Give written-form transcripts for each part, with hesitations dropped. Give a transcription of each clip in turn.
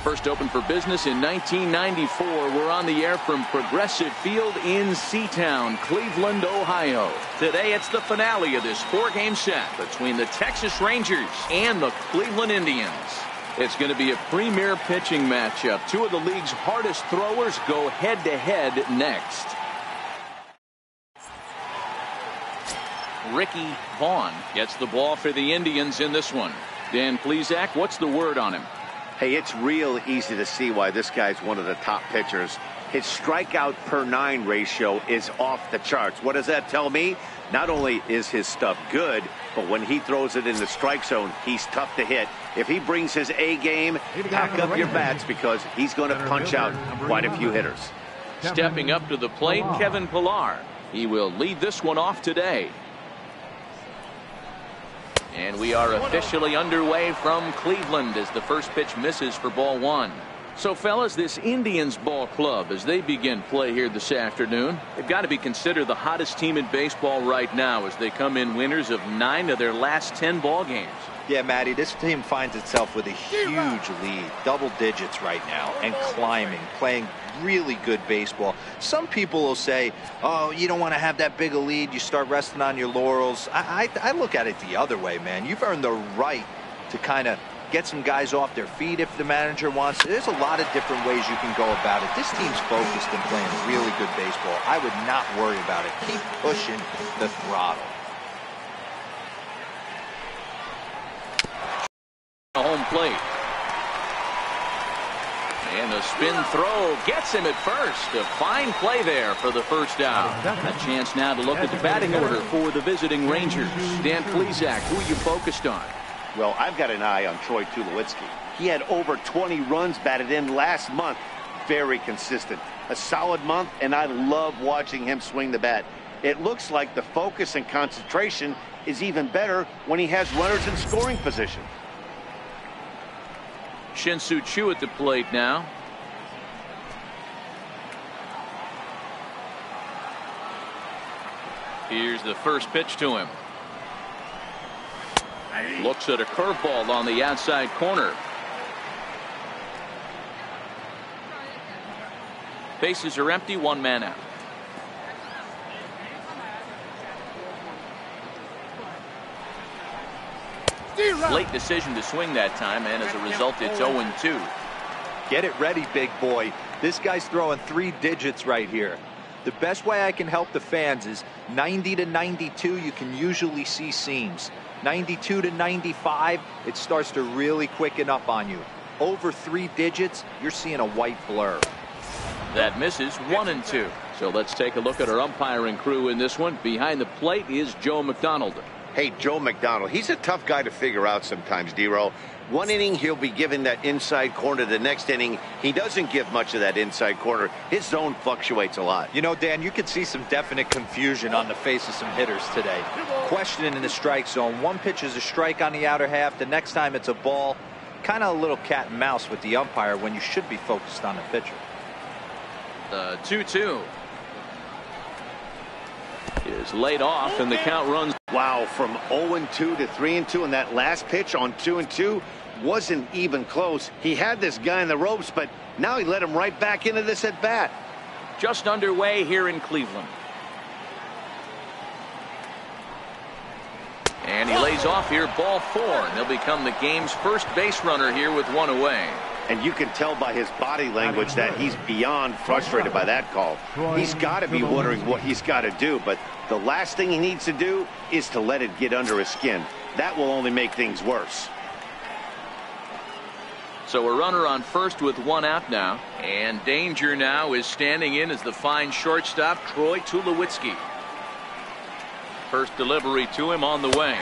First opened for business in 1994. We're on the air from Progressive Field in Seatown, Cleveland, Ohio. Today it's the finale of this 4-game set between the Texas Rangers and the Cleveland Indians. It's going to be a premier pitching matchup. Two of the league's hardest throwers go head-to-head next. Ricky Vaughn gets the ball for the Indians in this one. Dan Plesac, what's the word on him? Hey, it's real easy to see why this guy's one of the top pitchers. His strikeout per 9 ratio is off the charts. What does that tell me? Not only is his stuff good, but when he throws it in the strike zone, he's tough to hit. If he brings his A game, pack up your bats because he's going to punch out quite a few hitters. Stepping up to the plate, Kevin Pillar. He will lead this one off today. And we are officially underway from Cleveland as the first pitch misses for ball 1. So, fellas, this Indians ball club, as they begin play here this afternoon, they've got to be considered the hottest team in baseball right now as they come in winners of 9 of their last 10 ball games. Yeah, Matty, this team finds itself with a huge lead, double digits right now, and climbing, playing really good baseball. Some people will say, oh, you don't want to have that big a lead, you start resting on your laurels. I look at it the other way, man. You've earned the right to kind of get some guys off their feet if the manager wants to. There's a lot of different ways you can go about it. This team's focused and playing really good baseball. I would not worry about it. Keep pushing the throttle. Home plate. And the spin throw gets him at first. A fine play there for the first out. A chance now to look at the batting order for the visiting Rangers. Dan Plesac, who are you focused on? Well, I've got an eye on Troy Tulowitzki. He had over 20 runs batted in last month. Very consistent. A solid month, and I love watching him swing the bat. It looks like the focus and concentration is even better when he has runners in scoring position. Shin-Soo Choo at the plate now. Here's the first pitch to him. Looks at a curveball on the outside corner. Bases are empty, 1 man out. Late decision to swing that time, and as a result, it's 0-2. Get it ready, big boy. This guy's throwing 3 digits right here. The best way I can help the fans is 90 to 92, you can usually see seams. 92 to 95, it starts to really quicken up on you. Over 3 digits, you're seeing a white blur. That misses, 1-2. So let's take a look at our umpiring crew in this one. Behind the plate is Joe McDonald. Hey, Joe McDonald, he's a tough guy to figure out sometimes, D-Row. One inning, he'll be giving that inside corner. The next inning, he doesn't give much of that inside corner. His zone fluctuates a lot. You know, Dan, you could see some definite confusion on the face of some hitters today. Questioning in the strike zone. One pitch is a strike on the outer half. The next time it's a ball. Kind of a little cat and mouse with the umpire when you should be focused on the pitcher. 2-2 is laid off, and the count runs. Wow, from 0-2 to 3-2, and that last pitch on 2-2 wasn't even close. He had this guy in the ropes, but now he let him right back into this at bat. Just underway here in Cleveland. And he lays off here, ball 4, and he'll become the game's first base runner here with 1 away. And you can tell by his body language that he's beyond frustrated by that call. He's got to be wondering what he's got to do, but the last thing he needs to do is to let it get under his skin. That will only make things worse. So a runner on first with 1 out now, and danger now is standing in as the fine shortstop Troy Tulowitzki. First delivery to him on the way.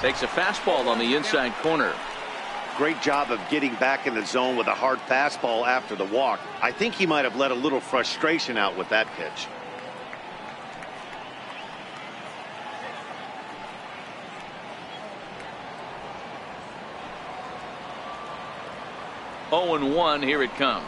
Takes a fastball on the inside corner. Great job of getting back in the zone with a hard fastball after the walk. I think he might have let a little frustration out with that pitch. Oh, 0-1, here it comes.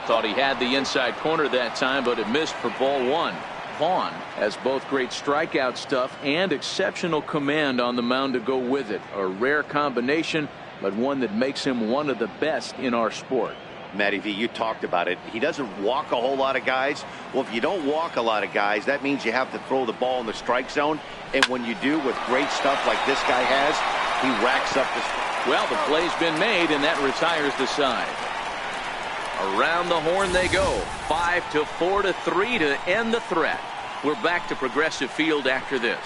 Thought he had the inside corner that time, but it missed for ball 1. Vaughn has both great strikeout stuff and exceptional command on the mound to go with it. A rare combination, but one that makes him one of the best in our sport. Matty V, you talked about it. He doesn't walk a whole lot of guys. Well, if you don't walk a lot of guys, that means you have to throw the ball in the strike zone. And when you do, with great stuff like this guy has, he racks up the... Well, the play's been made, and that retires the side. Around the horn they go. 5-4 to 3 to end the threat. We're back to Progressive Field after this.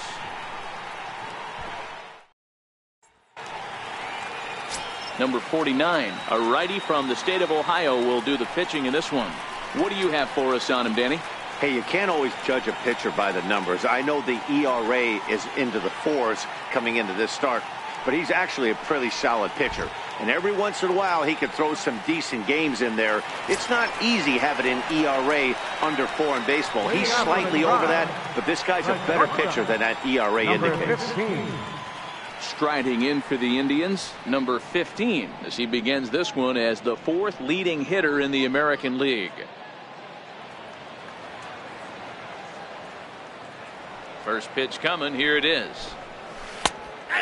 Number 49, a righty from the state of Ohio, will do the pitching in this one. What do you have for us on him, Danny? Hey, you can't always judge a pitcher by the numbers. I know the ERA is into the 4s coming into this start, but he's actually a pretty solid pitcher. And every once in a while, he can throw some decent games in there. It's not easy having an ERA under 4 in baseball. He's slightly over that, but this guy's a better pitcher than that ERA indicates. Striding in for the Indians, number 15, as he begins this one as the 4th leading hitter in the American League. First pitch coming. Here it is.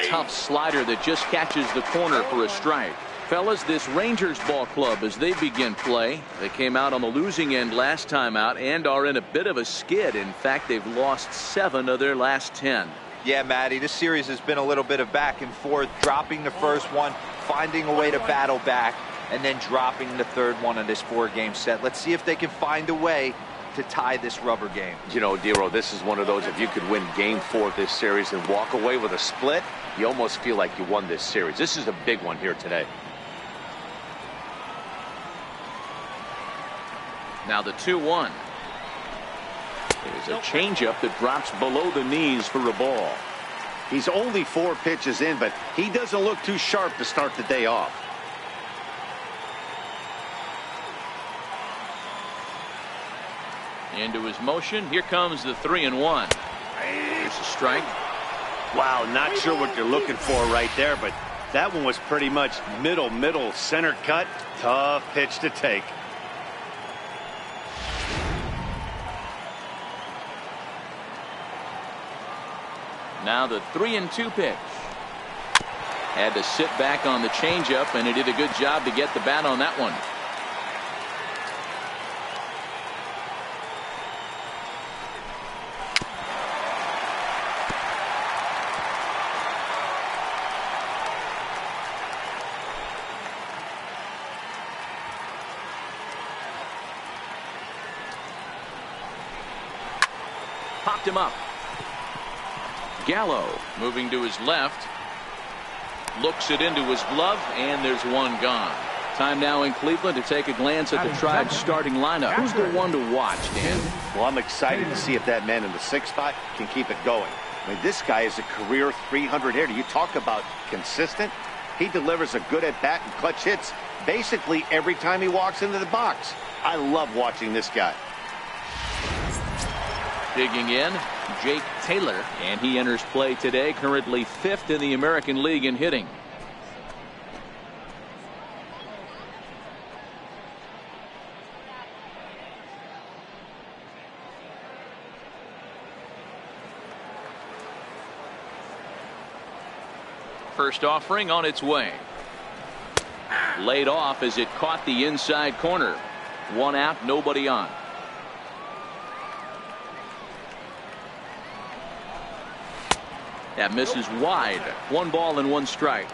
Tough slider that just catches the corner for a strike. Fellas, this Rangers ball club, as they begin play, they came out on the losing end last time out and are in a bit of a skid. In fact, they've lost 7 of their last 10. Yeah, Matty, this series has been a little bit of back and forth, dropping the first one, finding a way to battle back, and then dropping the third one in this 4-game set. Let's see if they can find a way to tie this rubber game. You know, Dero, this is one of those, if you could win game 4 of this series and walk away with a split, you almost feel like you won this series. This is a big one here today. Now the 2-1. There's a changeup that drops below the knees for a ball. He's only 4 pitches in, but he doesn't look too sharp to start the day off. Into his motion. Here comes the 3-1. Here's a strike. Wow, not sure what you're looking for right there, but that one was pretty much middle, center cut. Tough pitch to take. Now the 3-2 pitch. Had to sit back on the changeup, and he did a good job to get the bat on that one. Popped him up. Gallo moving to his left. Looks it into his glove, and there's one gone. Time now in Cleveland to take a glance at the Tribe's starting lineup. Who's the one to watch, Dan? Well, I'm excited to see if that man in the 6th spot can keep it going. I mean, this guy is a career 300 hitter. You talk about consistent. He delivers a good at-bat and clutch hits basically every time he walks into the box. I love watching this guy. Digging in, Jake Taylor, and he enters play today, currently 5th in the American League in hitting. First offering on its way. Laid off as it caught the inside corner. 1 out, nobody on. That misses wide. 1 ball and 1 strike.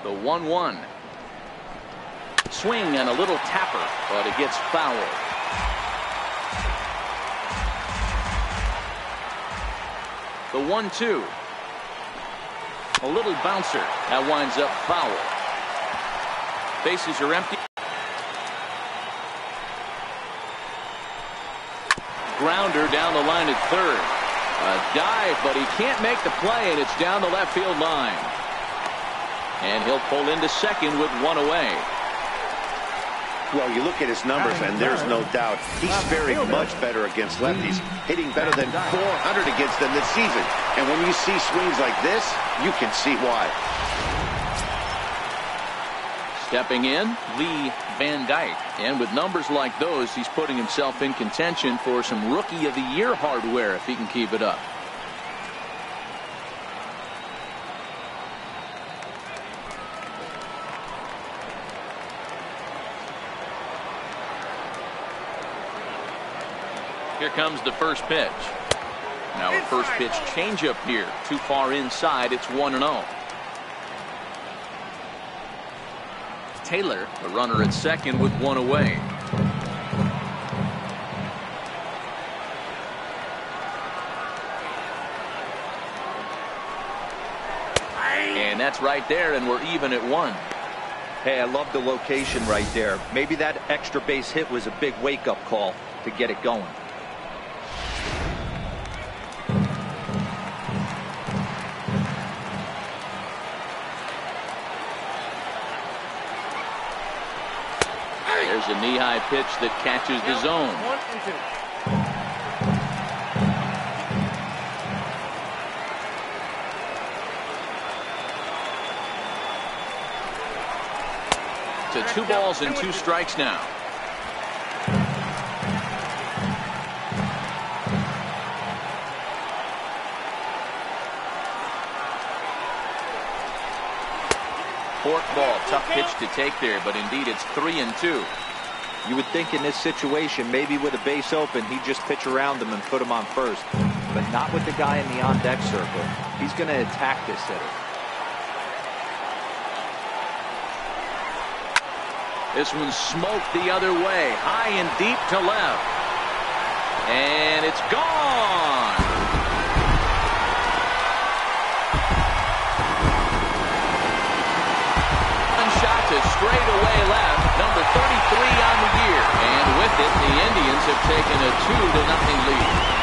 The 1-1. Swing and a little tapper, but it gets fouled. The 1-2. A little bouncer. That winds up foul. Bases are empty. Grounder down the line at third. A dive, but he can't make the play, and it's down the left field line. And he'll pull into second with 1 away. Well, you look at his numbers, and there's no doubt he's faring much better against lefties, hitting better than 400 against them this season. And when you see swings like this, you can see why. Stepping in, Lee Van Dyke. And with numbers like those, he's putting himself in contention for some Rookie of the Year hardware if he can keep it up. Here comes the first pitch. Now a first pitch changeup here. Too far inside. It's 1-0. Taylor, the runner at second with one away. And that's right there, and we're even at 1. Hey, I love the location right there. Maybe that extra base hit was a big wake-up call to get it going. There's a knee-high pitch that catches the zone. 1-2. To 2 balls and 2 strikes now. Forkball, tough pitch to take there, but indeed it's 3-2. You would think in this situation, maybe with a base open, he'd just pitch around him and put him on first. But not with the guy in the on-deck circle. He's going to attack this hitter. This one's smoked the other way, high and deep to left. And it's gone. One shot to straightaway left, number 33 on the year. And with it, the Indians have taken a 2-0 lead.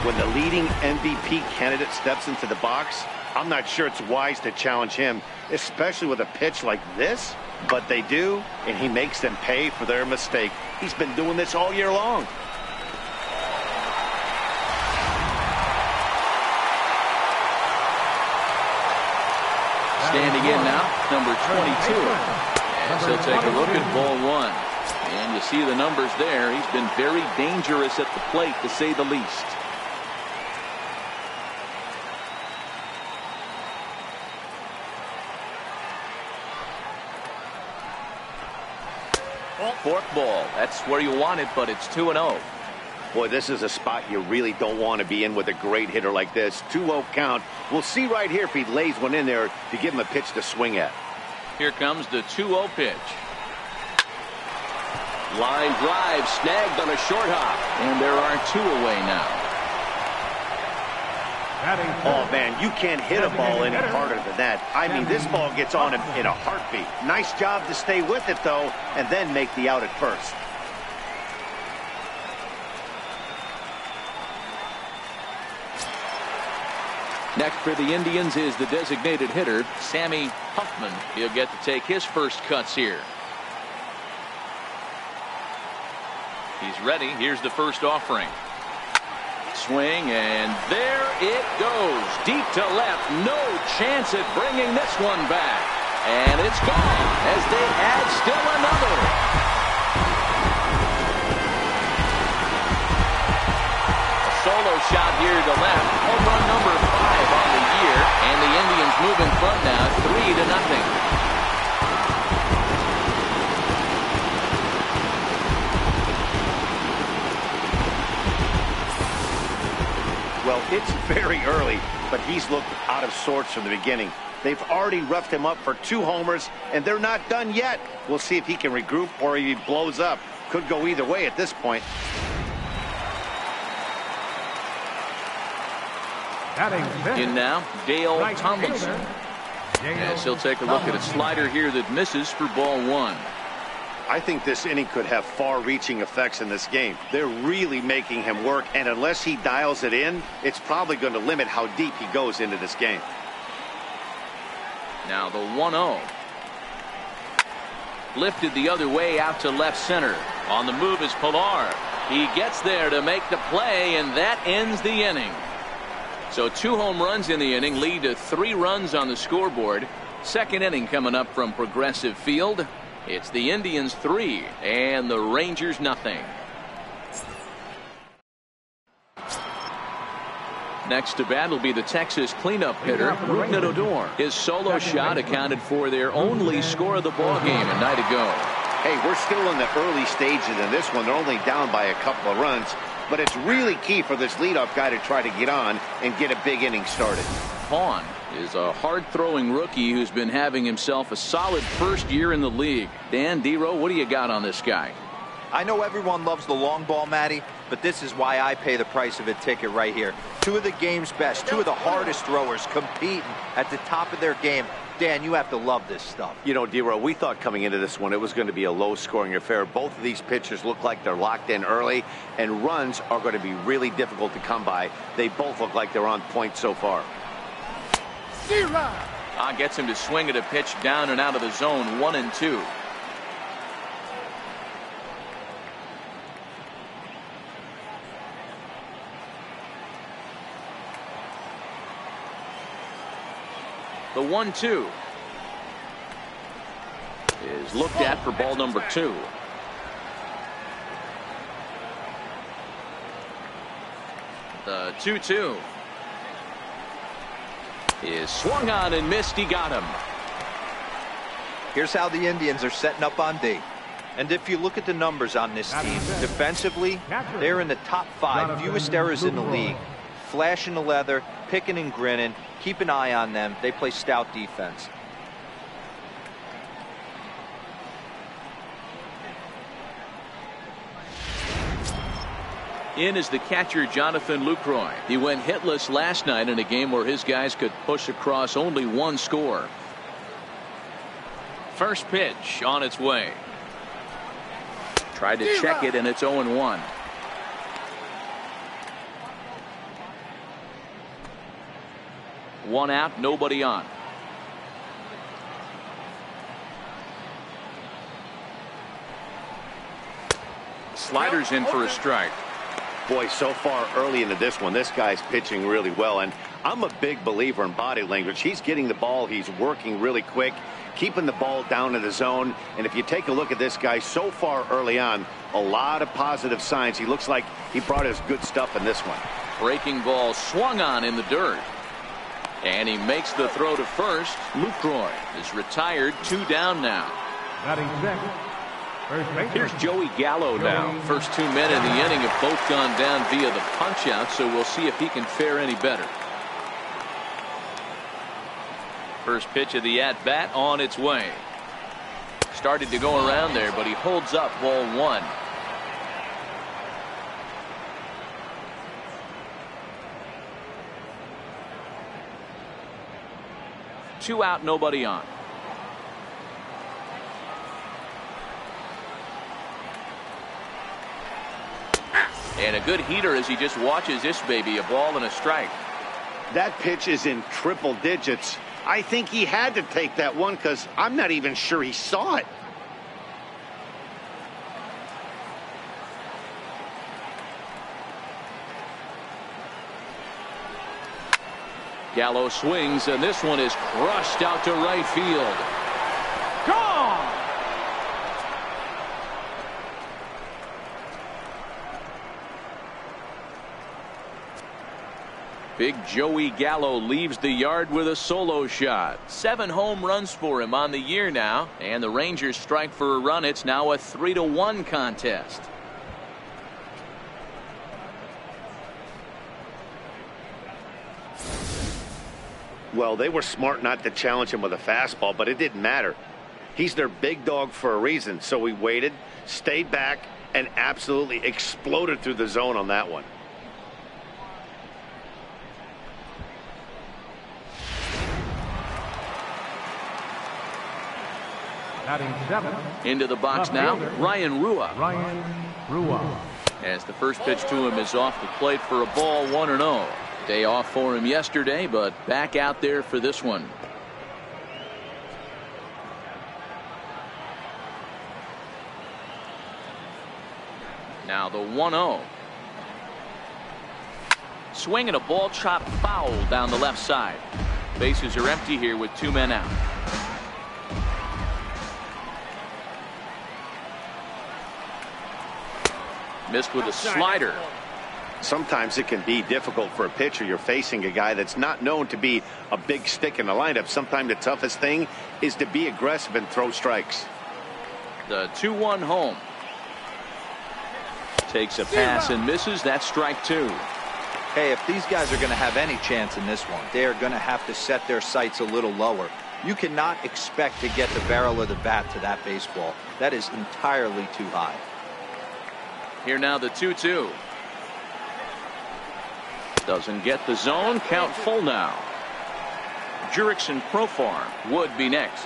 When the leading MVP candidate steps into the box, I'm not sure it's wise to challenge him, especially with a pitch like this. But they do, and he makes them pay for their mistake. He's been doing this all year long. Standing in now, number 22. And so take a look at ball 1. And you see the numbers there. He's been very dangerous at the plate, to say the least. Forkball, that's where you want it, but it's 2-0. Boy, this is a spot you really don't want to be in with a great hitter like this. 2-0 count. We'll see right here if he lays one in there to give him a pitch to swing at. Here comes the 2-0 pitch. Line drive snagged on a short hop, and there are 2 away now. Oh, man, you can't hit a ball any harder than that. I mean, this ball gets on him in a heartbeat. Nice job to stay with it, though, and then make the out at first. Next for the Indians is the designated hitter, Sammy Huffman. He'll get to take his first cuts here. He's ready. Here's the first offering. Swing, and there it goes. Deep to left. No chance at bringing this one back. And it's gone as they add still another. A solo shot here to left. Home run number 5 on the year. And the Indians move in front now 3-0. Well, it's very early, but he's looked out of sorts from the beginning. They've already roughed him up for 2 homers, and they're not done yet. We'll see if he can regroup or if he blows up. Could go either way at this point. In now, Dale Tomlinson. Yes, he'll take a look at a slider here that misses for ball 1. I think this inning could have far-reaching effects in this game. They're really making him work, and unless he dials it in, it's probably going to limit how deep he goes into this game. Now the 1-0. Lifted the other way out to left center. On the move is Pilar. He gets there to make the play, and that ends the inning. So 2 home runs in the inning lead to 3 runs on the scoreboard. Second inning coming up from Progressive Field. It's the Indians 3 and the Rangers nothing. Next to bat will be the Texas cleanup hitter, Rougned Odor. His solo shot accounted for their only score of the ballgame a night ago. Hey, we're still in the early stages in this one. They're only down by a couple of runs, but it's really key for this leadoff guy to try to get on and get a big inning started. Hahn is a hard-throwing rookie who's been having himself a solid first year in the league. Dan Dero, what do you got on this guy? I know everyone loves the long ball, Matty, but this is why I pay the price of a ticket right here. 2 of the game's best, 2 of the hardest throwers competing at the top of their game. Dan, you have to love this stuff. You know, Dero, we thought coming into this one it was going to be a low-scoring affair. Both of these pitchers look like they're locked in early, and runs are going to be really difficult to come by. They both look like they're on point so far. Gets him to swing at a pitch down and out of the zone, 1-2. The 1-2 is looked at for ball number 2. The 2-2 is swung on and missed. He got him. Here's how the Indians are setting up on D. And if you look at the numbers on this team, defensively, they're in the top 5 fewest errors in the league. Flashing the leather, picking and grinning. Keep an eye on them. They play stout defense. In is the catcher, Jonathan Lucroy. He went hitless last night in a game where his guys could push across only 1 score. First pitch on its way. Tried to check it, and it's 0-1. One out, nobody on. Sliders in for a strike. Boy, so far early into this one, this guy's pitching really well, and I'm a big believer in body language. He's getting the ball, he's working really quick, keeping the ball down in the zone, and if you take a look at this guy so far early on, a lot of positive signs. He looks like he brought his good stuff in this one. Breaking ball swung on in the dirt. And he makes the throw to first. Lucroy is retired, 2 down now. Here's Joey Gallo now. First 2 men in the inning have both gone down via the punch-out, so we'll see if he can fare any better. First pitch of the at-bat on its way. Started to go around there, but he holds up ball 1. Two out, nobody on. And a good heater as he just watches this baby, a ball and a strike. That pitch is in triple digits. I think he had to take that one because I'm not even sure he saw it. Gallo swings, and this one is crushed out to right field. Gone! Big Joey Gallo leaves the yard with a solo shot. 7 home runs for him on the year now, and the Rangers strike for a run. It's now a 3-1 contest. Well, they were smart not to challenge him with a fastball, but it didn't matter. He's their big dog for a reason, so he waited, stayed back, and absolutely exploded through the zone on that one. Into the box now, Ryan Rua. As the first pitch to him is off the plate for a ball, 1-0. Day off for him yesterday, but back out there for this one. Now the 1-0. Swing and a ball chopped foul down the left side. Bases are empty here with 2 men out. Missed with a slider. Sometimes it can be difficult for a pitcher. You're facing a guy that's not known to be a big stick in the lineup. Sometimes the toughest thing is to be aggressive and throw strikes. The 2-1 home. Takes a pass and misses. That's strike 2. Hey, if these guys are going to have any chance in this one, they are going to have to set their sights a little lower. You cannot expect to get the barrel of the bat to that baseball. That is entirely too high. Here now the 2-2. Doesn't get the zone. Count full now. Jurickson Profar would be next.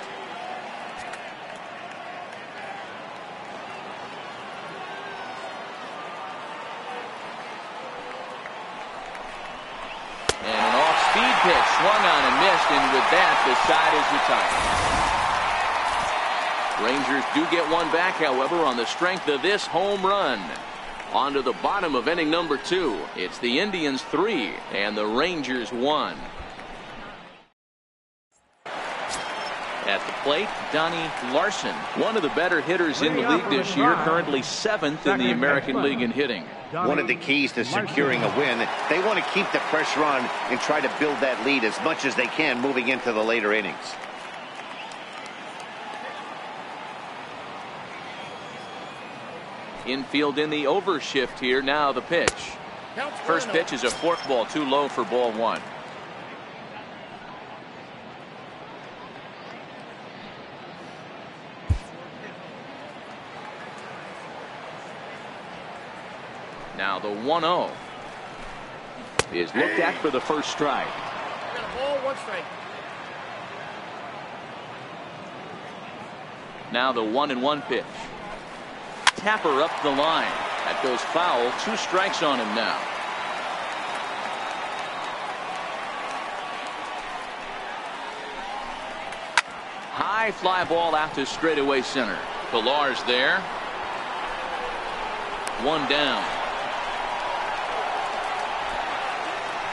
And an off-speed pitch swung on and missed, and with that the side is retired. Rangers do get one back, however, on the strength of this home run. On to the bottom of inning number 2. It's the Indians 3 and the Rangers 1. At the plate, Donnie Larson, one of the better hitters in the league this year, currently 7th in the American League in hitting. One of the keys to securing a win, they want to keep the pressure on and try to build that lead as much as they can moving into the later innings. Infield in the overshift here. Now the pitch. First pitch is a forkball, too low for ball 1. Now the 1-0 is looked at for the first strike. Ball, 1 strike. Now the 1-1 pitch. Tapper up the line. That goes foul. 2 strikes on him now. High fly ball out to straightaway center. Pillar's there. 1 down.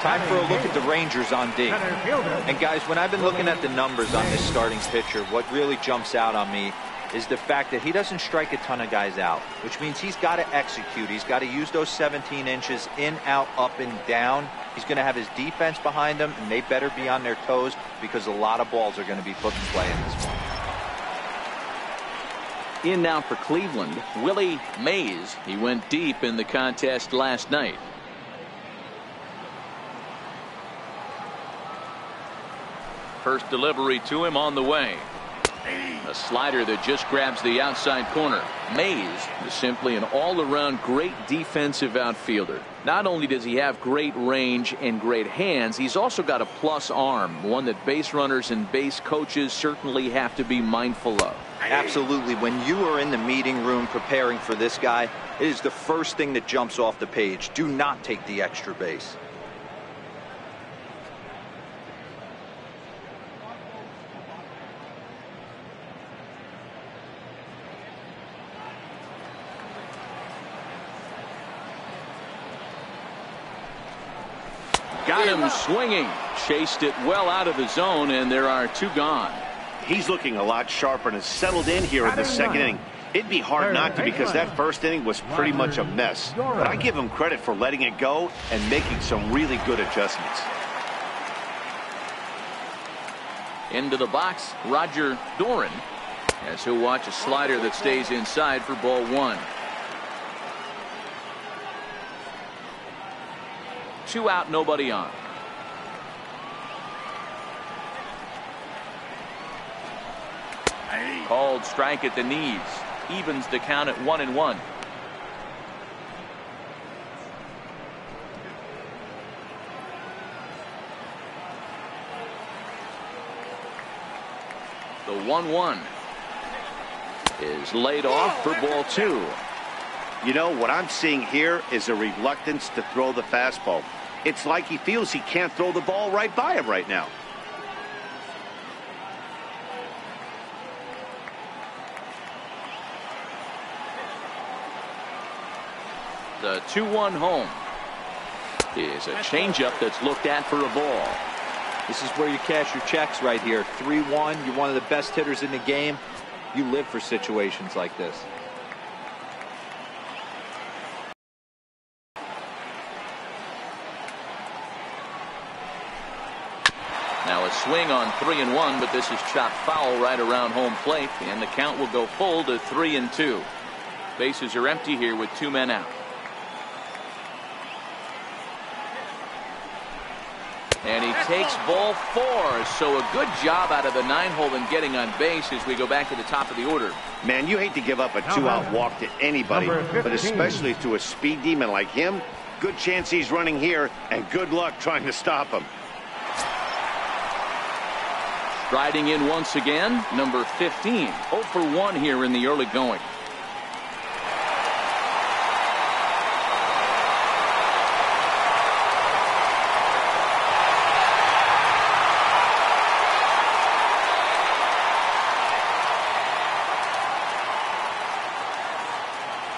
Time for a look at the Rangers on D. And guys, when I've been looking at the numbers on this starting pitcher, what really jumps out on me is the fact that he doesn't strike a ton of guys out, which means he's got to execute. He's got to use those 17 inches in, out, up, and down. He's going to have his defense behind him, and they better be on their toes because a lot of balls are going to be put in play in this one. In now for Cleveland, Willie Mays. He went deep in the contest last night. First delivery to him on the way. A slider that just grabs the outside corner. Mays is simply an all-around great defensive outfielder. Not only does he have great range and great hands, he's also got a plus arm, one that base runners and base coaches certainly have to be mindful of. Absolutely. When you are in the meeting room preparing for this guy, it is the first thing that jumps off the page. Do not take the extra base. Got him swinging. Chased it well out of the zone, and there are 2 gone. He's looking a lot sharper and has settled in here in the second inning. It'd be hard not to because that first inning was pretty much a mess. But I give him credit for letting it go and making some really good adjustments. Into the box, Roger Doran, as he'll watch a slider that stays inside for ball 1. 2 out, nobody on. Called strike at the knees. Evens the count at 1-1. The 1-1 is laid off for ball 2. You know, what I'm seeing here is a reluctance to throw the fastball. It's like he feels he can't throw the ball right by him right now. The 2-1 home is a changeup that's looked at for a ball. This is where you cash your checks right here. 3-1. You're one of the best hitters in the game. You live for situations like this. Now a swing on 3-1, but this is chopped foul right around home plate, and the count will go full to 3-2. Bases are empty here with 2 men out. And he takes ball 4. So a good job out of the 9-hole in getting on base as we go back to the top of the order. Man, you hate to give up a 2-out walk to anybody, but especially to a speed demon like him. Good chance he's running here, and good luck trying to stop him. Striding in once again, number 15. 0 for 1 here in the early going.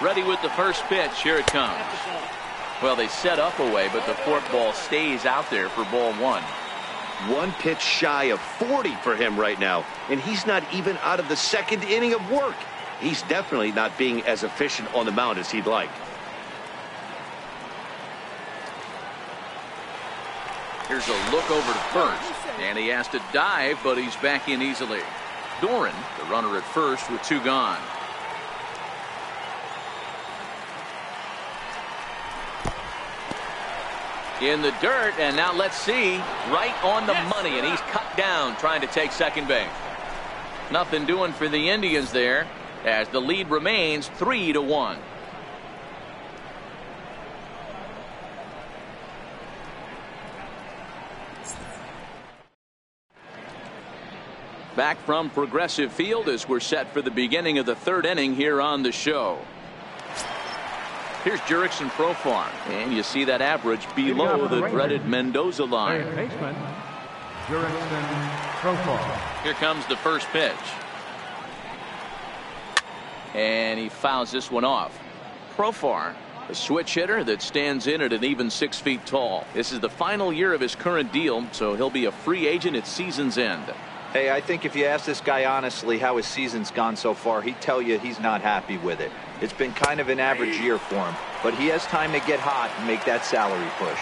Ready with the first pitch. Here it comes. Well, they set up away, but the forkball stays out there for ball 1. 1 pitch shy of 40 for him right now, and he's not even out of the 2nd inning of work. He's definitely not being as efficient on the mound as he'd like. Here's a look over to first, and he has to dive, but he's back in easily. Doran, the runner at first with 2 gone. In the dirt, and now let's see, right on the money, and he's cut down trying to take second base. Nothing doing for the Indians there as the lead remains 3-1. Back from Progressive Field as we're set for the beginning of the 3rd inning here on the show. Here's Jurickson Profar, and you see that average below the dreaded Mendoza line. Baseman, Jurickson Profar. Here comes the first pitch. And he fouls this one off. Profar, a switch hitter that stands in at an even 6 feet tall. This is the final year of his current deal, so he'll be a free agent at season's end. Hey, I think if you ask this guy honestly how his season's gone so far, he'd tell you he's not happy with it. It's been kind of an average year for him, but he has time to get hot and make that salary push.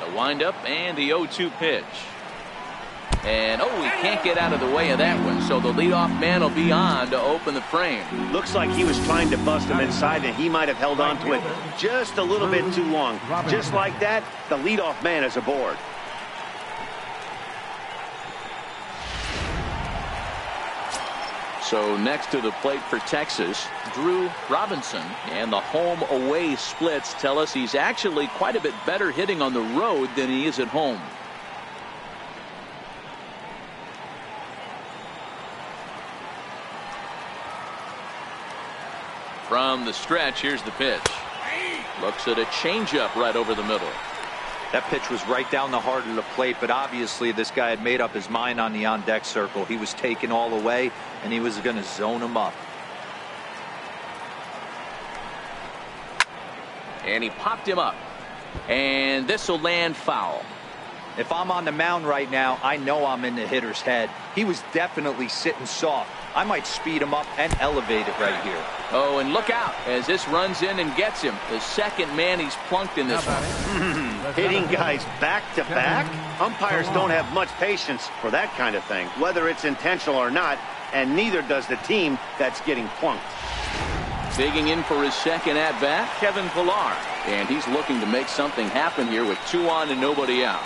The windup and the 0-2 pitch. And he can't get out of the way of that one, so the leadoff man will be on to open the frame. Looks like he was trying to bust him inside, and he might have held on to it just a little bit too long. Just like that, the leadoff man is aboard. So next to the plate for Texas, Drew Robinson, and the home-away splits tell us he's actually quite a bit better hitting on the road than he is at home. From the stretch, here's the pitch. Looks at a changeup right over the middle. That pitch was right down the heart of the plate, but obviously this guy had made up his mind on the on-deck circle. He was taken all the way, and he was going to zone him up. And he popped him up. And this will land foul. If I'm on the mound right now, I know I'm in the hitter's head. He was definitely sitting soft. I might speed him up and elevate it right here. Oh, and look out as this runs in and gets him. The second man he's plunked in this one. Hitting guys back to back? Umpires don't have much patience for that kind of thing, whether it's intentional or not, and neither does the team that's getting plunked. Digging in for his second at-bat, Kevin Pillar. And he's looking to make something happen here with 2 on and nobody out.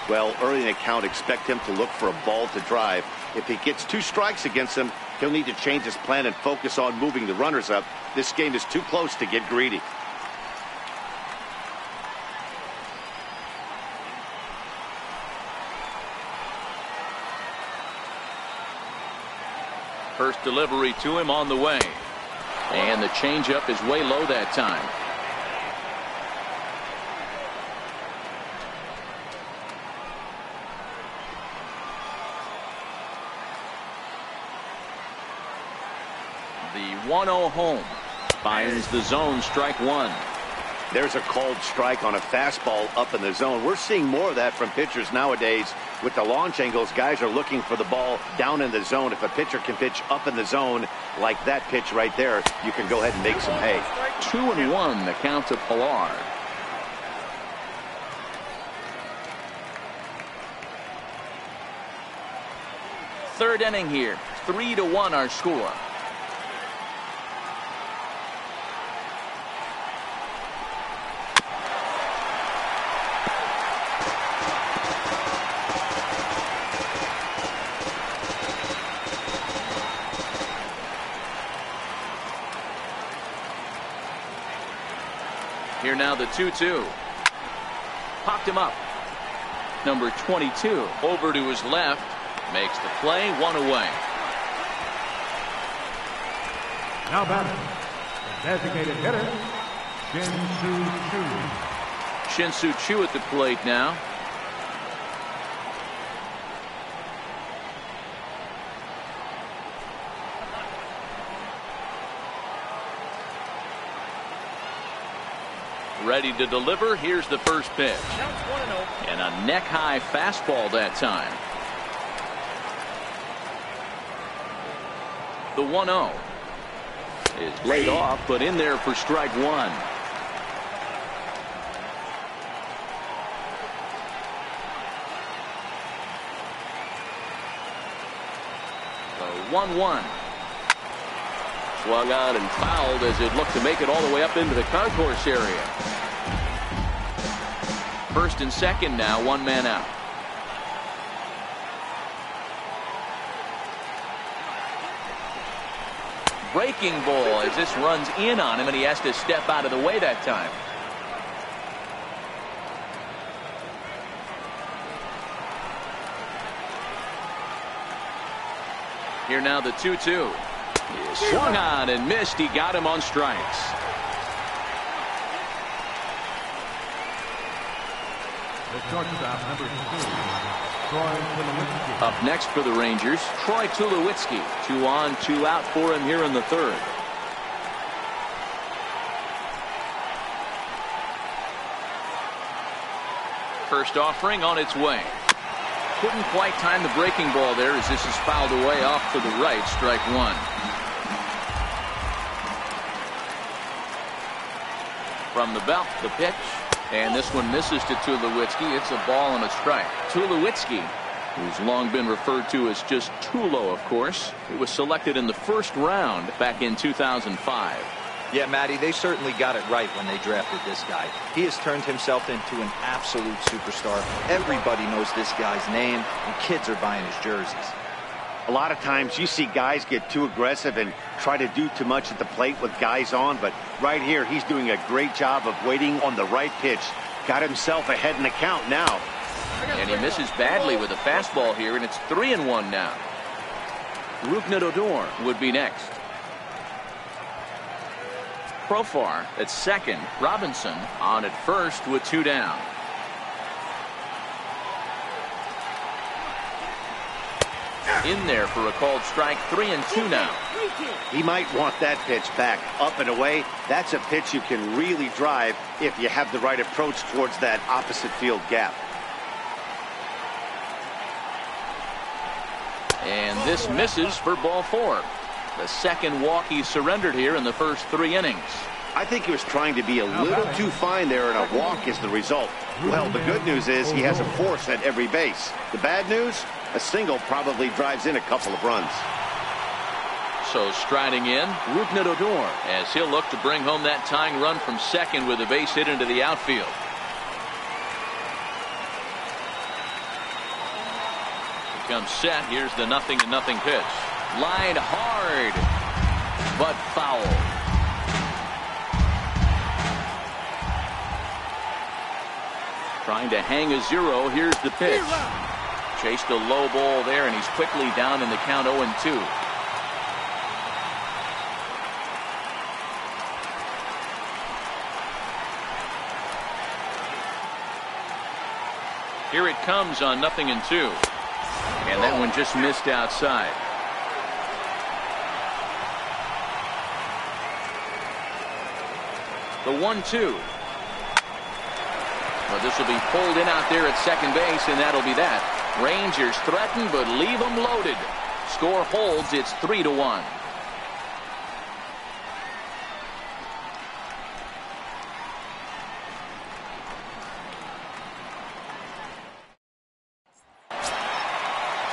Well, early in the count, expect him to look for a ball to drive. If he gets 2 strikes against him, he'll need to change his plan and focus on moving the runners up. This game is too close to get greedy. First delivery to him on the way. And the changeup is way low that time. The 1-0 home. Finds the zone, strike one. There's a called strike on a fastball up in the zone. We're seeing more of that from pitchers nowadays. With the launch angles, guys are looking for the ball down in the zone. If a pitcher can pitch up in the zone like that pitch right there, you can go ahead and make some hay. 2-1 the count to Pilar. Third inning here. 3-1 our score. Here now the 2-2. Popped him up. Number 22 over to his left. Makes the play, one away. Now batting, the designated hitter, Shin-Soo Choo. Shin-Soo Choo at the plate now. Ready to deliver. Here's the first pitch. And a neck-high fastball that time. The 1-0 is laid off, but in there for strike one. The 1-1. Swung on and fouled as it looked to make it all the way up into the concourse area. First and second now, one man out. Breaking ball as this runs in on him and he has to step out of the way that time. Here now the 2-2. Swung on and missed. He got him on strikes. The shortstop, number 2, Troy Tulowitzki. Up next for the Rangers, Troy Tulowitzki. 2 on, 2 out for him here in the third. First offering on its way. Couldn't quite time the breaking ball there as this is fouled away off to the right. Strike one. From the belt, the pitch. And this one misses to Tulowitzki. It's a ball and a strike. Tulowitzki, who's long been referred to as just Tulo, of course. He was selected in the first round back in 2005. Yeah, Matty, they certainly got it right when they drafted this guy. He has turned himself into an absolute superstar. Everybody knows this guy's name, and kids are buying his jerseys. A lot of times you see guys get too aggressive and try to do too much at the plate with guys on, but right here he's doing a great job of waiting on the right pitch. Got himself ahead in the count now. And he misses badly with a fastball here, and it's 3-1 now. Rougned Odor would be next. Profar at second. Robinson on at first with 2 down. In there for a called strike. 3-2 now. He might want that pitch back up and away. That's a pitch you can really drive if you have the right approach towards that opposite field gap. And this misses for ball 4. The second walk he surrendered here in the first 3 innings. I think he was trying to be a little too fine there, and a walk is the result. Well, the good news is he has a force at every base. The bad news, a single probably drives in a couple of runs. So striding in, Rougned Odor, as he'll look to bring home that tying run from second with a base hit into the outfield. He comes set. Here's the 0-0 pitch. Line hard, but foul. Trying to hang a 0. Here's the pitch. Chased a low ball there, and he's quickly down in the count 0-2. Here it comes on 0-2. And that one just missed outside. The 1-2. Well, this will be pulled in out there at second base, and that'll be that. Rangers threaten, but leave them loaded. Score holds. It's 3-1.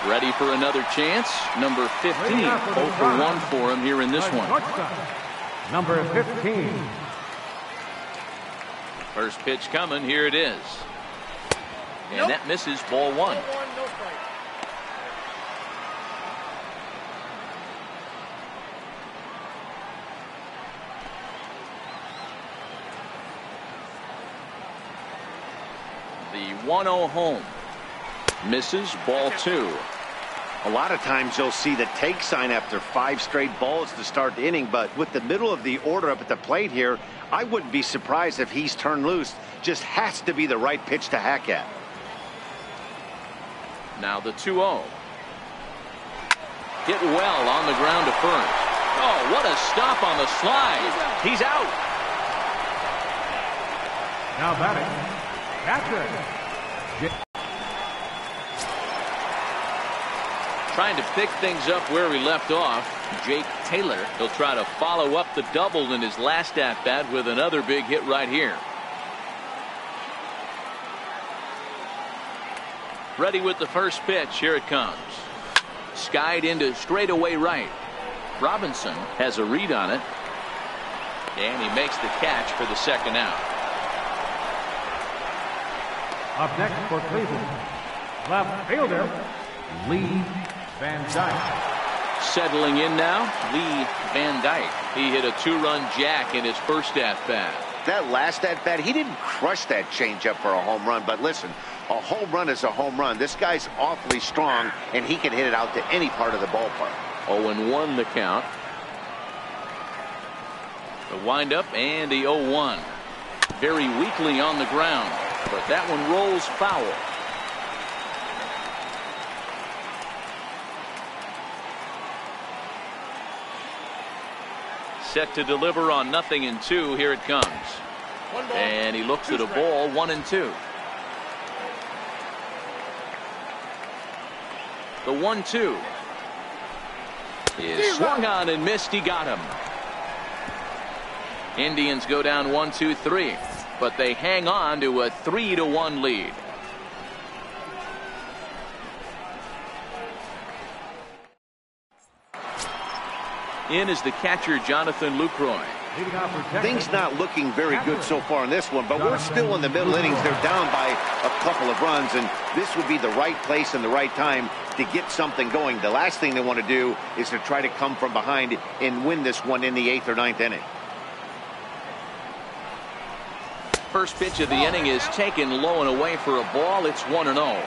Ready for another chance. Number 15. 0 for 1 for him here in this one. Number 15. First pitch coming. Here it is. And that misses. Ball 1. Ball 1, no strike. The 1-0 home. Misses. Ball 2. A lot of times you'll see the take sign after 5 straight balls to start the inning, but with the middle of the order up at the plate here, I wouldn't be surprised if he's turned loose. Just has to be the right pitch to hack at. Now the 2-0. Hit well on the ground to first. Oh, what a stop on the slide. He's out. Now batting, catcher. Trying to pick things up where he left off. Jake Taylor. He'll try to follow up the double in his last at bat with another big hit right here. Ready with the first pitch. Here it comes. Skied into straightaway right. Robinson has a read on it. And he makes the catch for the second out. Up next for Cleveland, left fielder Lee Van Dyke. Settling in now, Lee Van Dyke. He hit a 2-run jack in his first at-bat. That last at-bat, he didn't crush that changeup for a home run, but listen, a home run is a home run. This guy's awfully strong, and he can hit it out to any part of the ballpark. 0-1 the count. The windup and the 0-1. Very weakly on the ground, but that one rolls foul. Set to deliver on 0-2. Here it comes. And he looks at a ball. 1-2. The 1-2 is swung on and missed. He got him. Indians go down 1-2-3, but they hang on to a 3-1 lead. In is the catcher, Jonathan Lucroy. Things not looking very good so far in this one, but we're still in the middle innings. They're down by a couple of runs, and this would be the right place and the right time to get something going. The last thing they want to do is to try to come from behind and win this one in the 8th or 9th inning. First pitch of the inning is taken low and away for a ball. It's 1-0.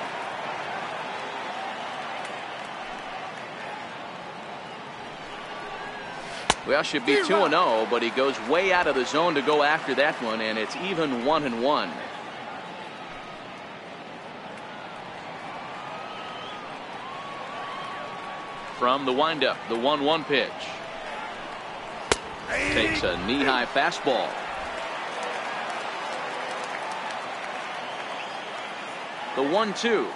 Well, should be 2-0, but he goes way out of the zone to go after that one, and it's even 1-1. From the windup, the 1-1 pitch. Takes a knee-high fastball. The 1-2.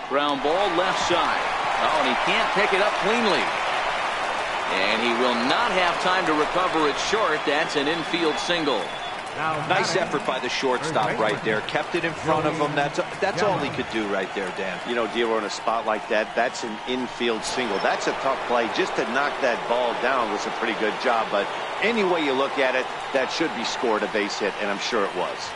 Ground ball left side. Oh, and he can't pick it up cleanly. And he will not have time to recover it short. That's an infield single. Nice effort by the shortstop right there. Kept it in front of him. That's all he could do right there, Dan. You know, Dero, in a spot like that, that's an infield single. That's a tough play. Just to knock that ball down was a pretty good job. But any way you look at it, that should be scored a base hit, and I'm sure it was.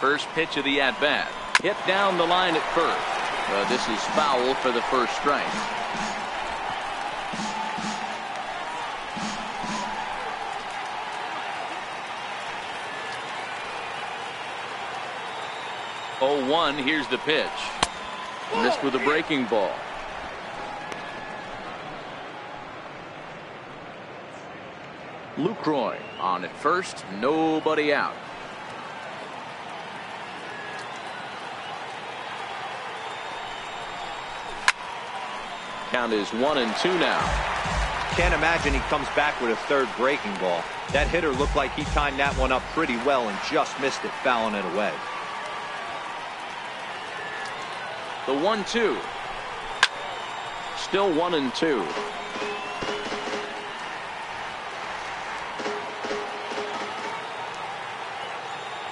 First pitch of the at-bat. Hit down the line at first. This is foul for the first strike. Oh, 1. Here's the pitch. Missed with a breaking ball. Lucroy on at first. Nobody out. Count is 1-2 now. Can't imagine he comes back with a third breaking ball. That hitter looked like he timed that one up pretty well and just missed it, fouling it away. The 1-2. Still 1-2.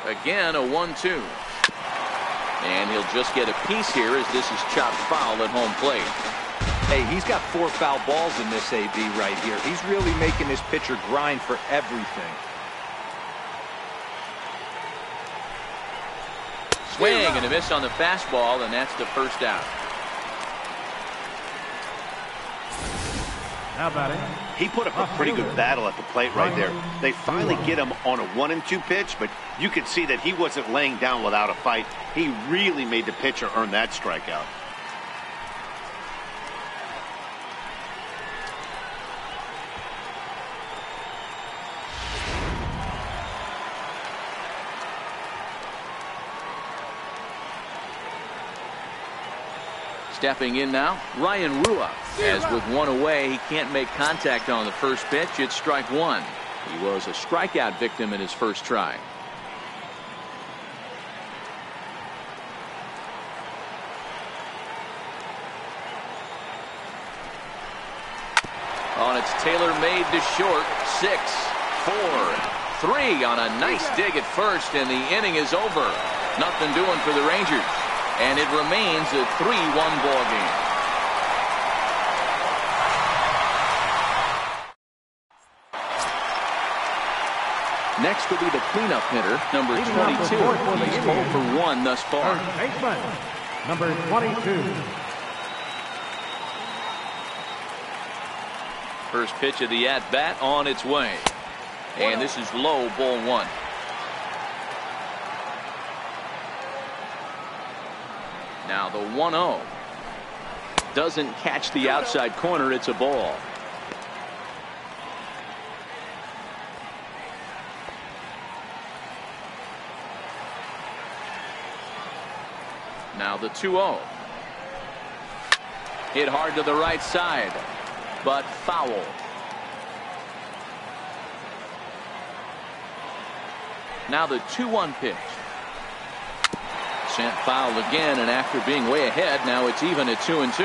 Again, a 1-2. And he'll just get a piece here as this is chopped foul at home plate. Hey, he's got 4 foul balls in this AB right here. He's really making his pitcher grind for everything. Swing and a miss on the fastball, and that's the first out. Now batting. He put up a pretty good battle at the plate right there. They finally get him on a 1-2 pitch, but you could see that he wasn't laying down without a fight. He really made the pitcher earn that strikeout. Stepping in now, Ryan Rua. As with one away, he can't make contact on the first pitch. It's strike one. He was a strikeout victim in his first try. On its tailor-made to short. 6, 4, 3 on a nice dig at first, and the inning is over. Nothing doing for the Rangers. And it remains a 3-1 ball game. Next will be the cleanup hitter, number 22. He's 0 for 1 thus far. First baseman, number 22. First pitch of the at-bat on its way. And this is low, ball 1. Now the 1-0. Doesn't catch the outside corner. It's a ball. Now the 2-0. Hit hard to the right side, but foul. Now the 2-1 pitch. Sent foul again, and after being way ahead, now it's even at 2-2.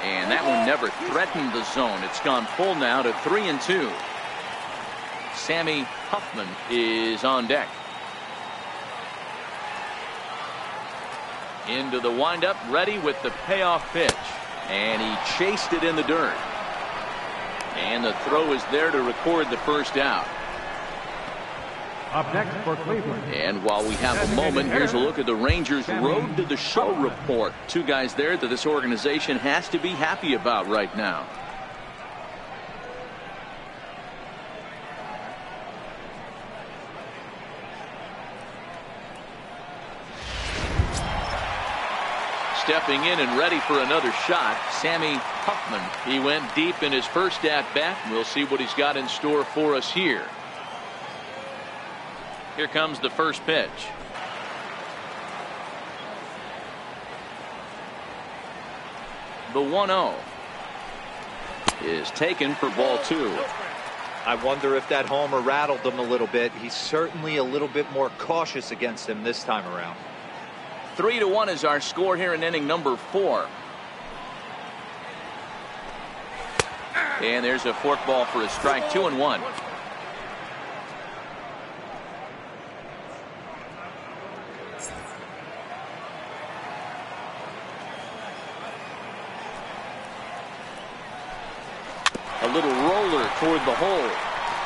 And that one never threatened the zone. It's gone full now to 3-2. Sammy Huffman is on deck. Into the windup, ready with the payoff pitch. And he chased it in the dirt. And the throw is there to record the first out. Up next for Cleveland. And while we have a moment, here's a look at the Rangers' Road to the Show report. 2 guys there that this organization has to be happy about right now. Stepping in and ready for another shot, Sammy Huffman. He went deep in his first at-bat. We'll see what he's got in store for us here. Here comes the first pitch. The 1-0 is taken for ball 2. I wonder if that homer rattled him a little bit. He's certainly a little bit more cautious against him this time around. 3-1 is our score here in inning number 4. And there's a fork ball for a strike. 2-1. A little roller toward the hole.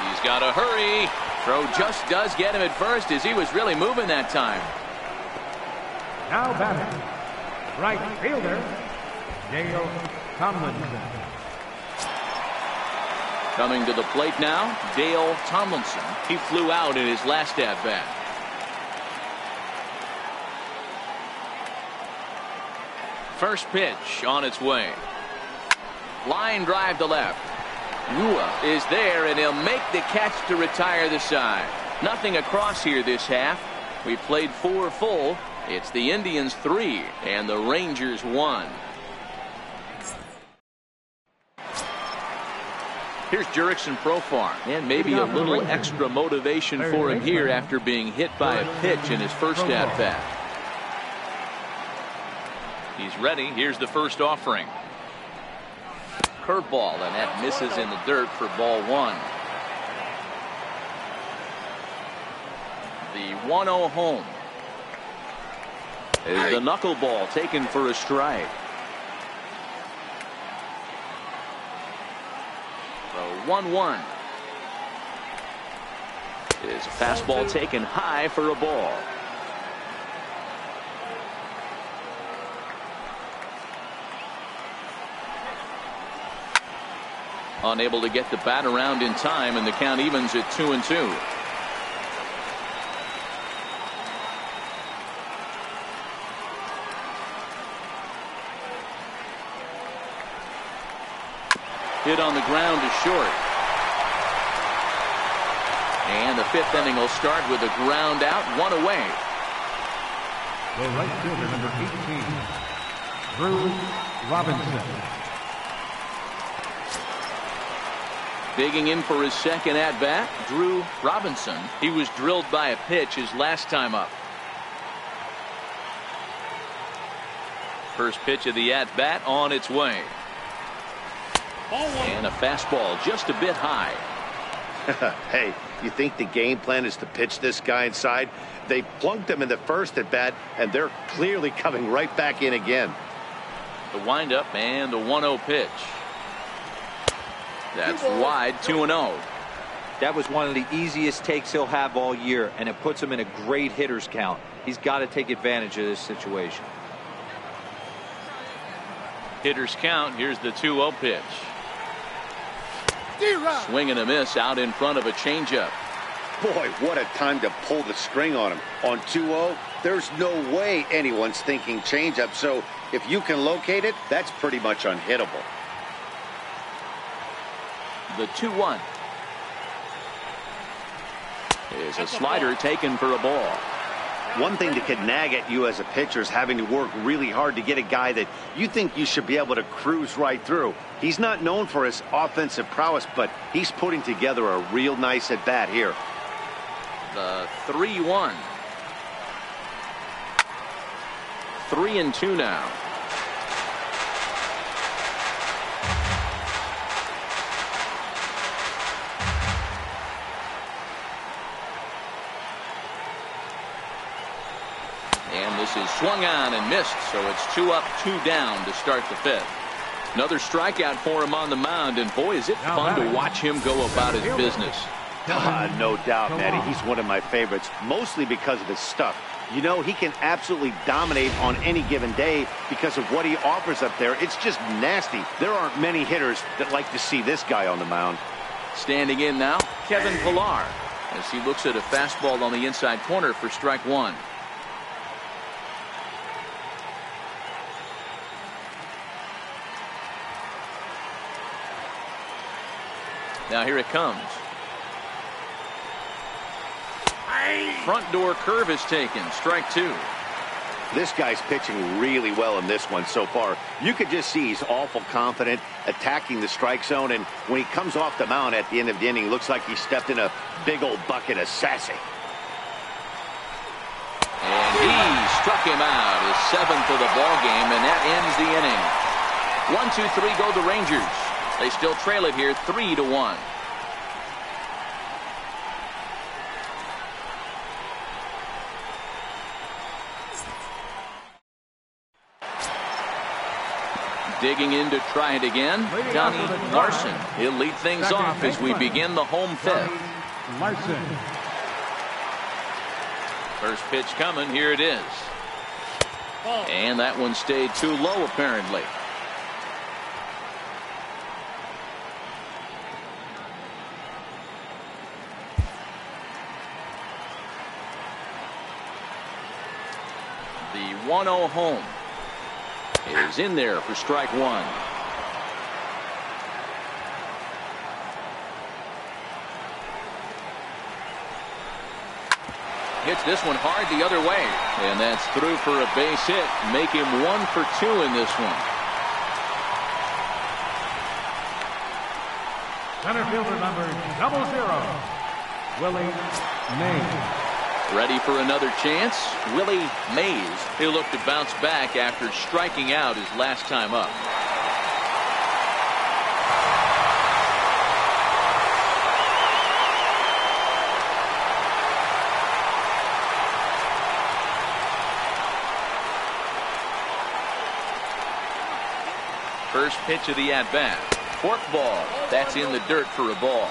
He's got to hurry. Throw just does get him at first as he was really moving that time. Now batting, right fielder, Dale Tomlinson. Coming to the plate now, Dale Tomlinson. He flew out in his last at-bat. First pitch on its way. Line drive to left. Rua is there, and he'll make the catch to retire the side. Nothing across here this half. We played 4 full. It's the Indians 3 and the Rangers 1. Here's Jurickson Profar, and maybe a little extra motivation for him here after being hit by a pitch in his first at-bat. He's ready. Here's the first offering. Curveball, and that misses in the dirt for ball 1. The 1-0 home. Is the knuckleball taken for a strike. The 1-1 is a fastball taken high for a ball. Unable to get the bat around in time, and the count evens at 2-2. Hit on the ground to short. And the 5th inning will start with a ground out, 1 away. The right fielder, number 18, Drew Robinson. Digging in for his second at-bat, Drew Robinson. He was drilled by a pitch his last time up. First pitch of the at-bat on its way. And a fastball just a bit high. Hey, you think the game plan is to pitch this guy inside? They plunked him in the first at bat, and they're clearly coming right back in again. The windup and the 1-0 pitch. That's wide, 2-0. That was one of the easiest takes he'll have all year, and it puts him in a great hitter's count. He's got to take advantage of this situation. Hitter's count. Here's the 2-0 pitch. Swing and a miss out in front of a changeup. Boy, what a time to pull the string on him. On 2-0, there's no way anyone's thinking changeup. So if you can locate it, that's pretty much unhittable. The 2-1 is a slider taken for a ball. One thing that could nag at you as a pitcher is having to work really hard to get a guy that you think you should be able to cruise right through. He's not known for his offensive prowess, but he's putting together a real nice at bat here. The 3-1. 3-2 now. And this is swung on and missed, so it's 2 up, 2 down to start the 5th. Another strikeout for him on the mound, and boy, is it fun to watch him go about his business. No doubt, Matty. He's one of my favorites, mostly because of his stuff. You know, he can absolutely dominate on any given day because of what he offers up there. It's just nasty. There aren't many hitters that like to see this guy on the mound. Standing in now, Kevin Pillar, as he looks at a fastball on the inside corner for strike 1. Now here it comes. Front door curve is taken. Strike 2. This guy's pitching really well in this one so far. You could just see he's awful confident attacking the strike zone, and when he comes off the mound at the end of the inning, looks like he stepped in a big old bucket of sassy. And he struck him out, his 7th of the ball game, and that ends the inning. 1-2-3 go the Rangers. They still trail it here 3-1. Digging in to try it again, Donnie Larson. He'll lead things off as we begin the home 5th. Larson. First pitch coming. Here it is. And that one stayed too low, apparently. The 1-0 home is in there for strike 1. hits this one hard the other way. And that's through for a base hit. Make him 1 for 2 in this one. Center fielder number 00, Willie Mays. Ready for another chance. Willie Mays. He'll look to bounce back after striking out his last time up. First pitch of the at-bat. Forkball. That's in the dirt for a ball.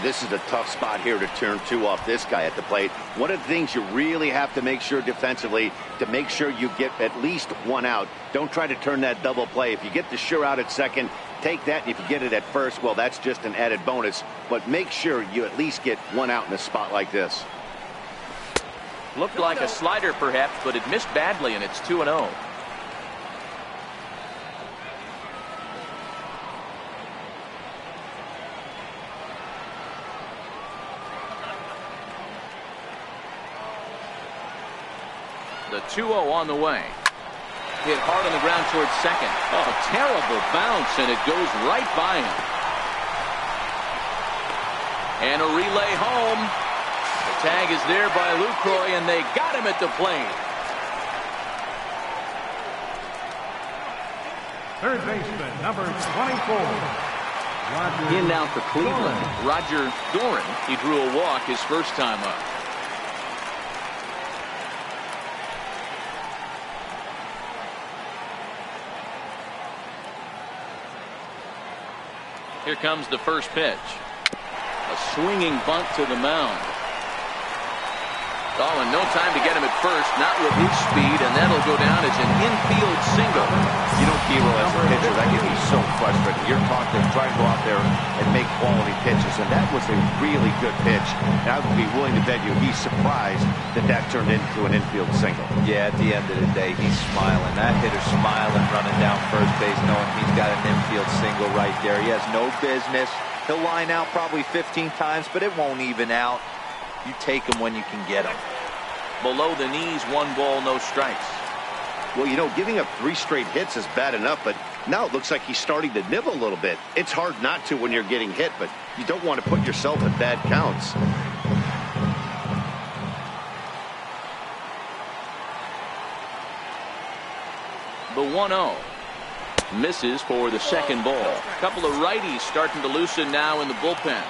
This is a tough spot here to turn 2 off this guy at the plate. One of the things you really have to make sure defensively to make sure you get at least 1 out. Don't try to turn that double play. If you get the sure out at second, take that. And if you get it at first, well, that's just an added bonus. But make sure you at least get 1 out in a spot like this. Looked like a slider perhaps, but it missed badly, and it's 2-0. The 2-0 on the way. Hit hard on the ground towards second. Oh, terrible bounce, and it goes right by him. And a relay home. The tag is there by Lucroy, and they got him at the plate. Third baseman, number 24, Roger In now for Cleveland, Doran. Roger Doran. He drew a walk his first time up. Here comes the first pitch. A swinging bunt to the mound. Oh, and no time to get him at first, not with his speed, and that'll go down as an infield single. You know, Kiro, as a pitcher, that can be so frustrating. You're trying to go out there and make quality pitches, and that was a really good pitch. And I would be willing to bet you he's surprised that turned into an infield single. Yeah, at the end of the day, he's smiling. That hitter's smiling, running down first base, knowing he's got an infield single right there. He has no business. He'll line out probably 15 times, but it won't even out. You take him when you can get him. Below the knees, 1 ball, no strikes. Well, you know, giving up 3 straight hits is bad enough, but now it looks like he's starting to nibble a little bit. It's hard not to when you're getting hit, but you don't want to put yourself in bad counts. The 1-0. Misses for the second ball. A couple of righties starting to loosen now in the bullpen.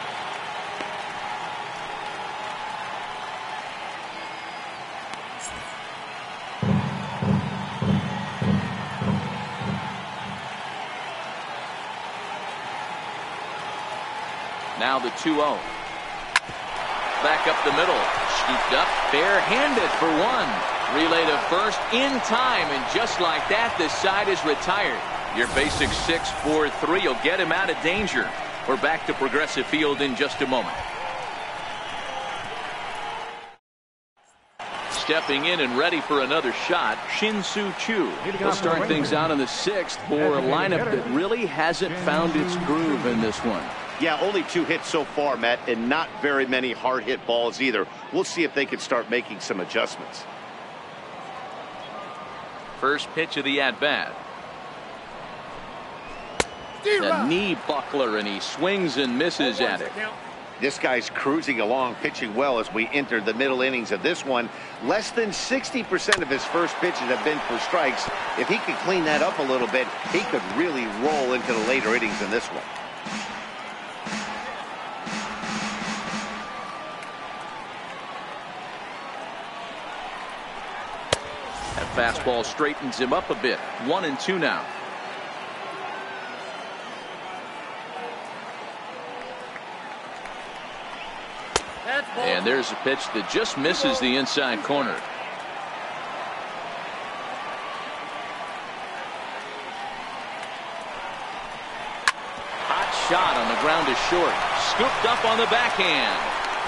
Now the 2-0. Back up the middle. Scooped up. Barehanded for 1. Relay to first in time. And just like that, this side is retired. Your basic 6-4-3 will get him out of danger. We're back to Progressive Field in just a moment. Stepping in and ready for another shot, Shin-Soo Choo. He'll start things out in the 6th for a lineup that really hasn't found its groove in this one. Yeah, only 2 hits so far, Matt, and not very many hard hit balls either. We'll see if they can start making some adjustments. First pitch of the at-bat. The knee buckler, and he swings and misses at it. This guy's cruising along, pitching well as we enter the middle innings of this one. Less than 60% of his first pitches have been for strikes. If he could clean that up a little bit, he could really roll into the later innings in this one. That fastball straightens him up a bit. 1-2 now. And there's a pitch that just misses the inside corner. Hot shot on the ground is short. Scooped up on the backhand.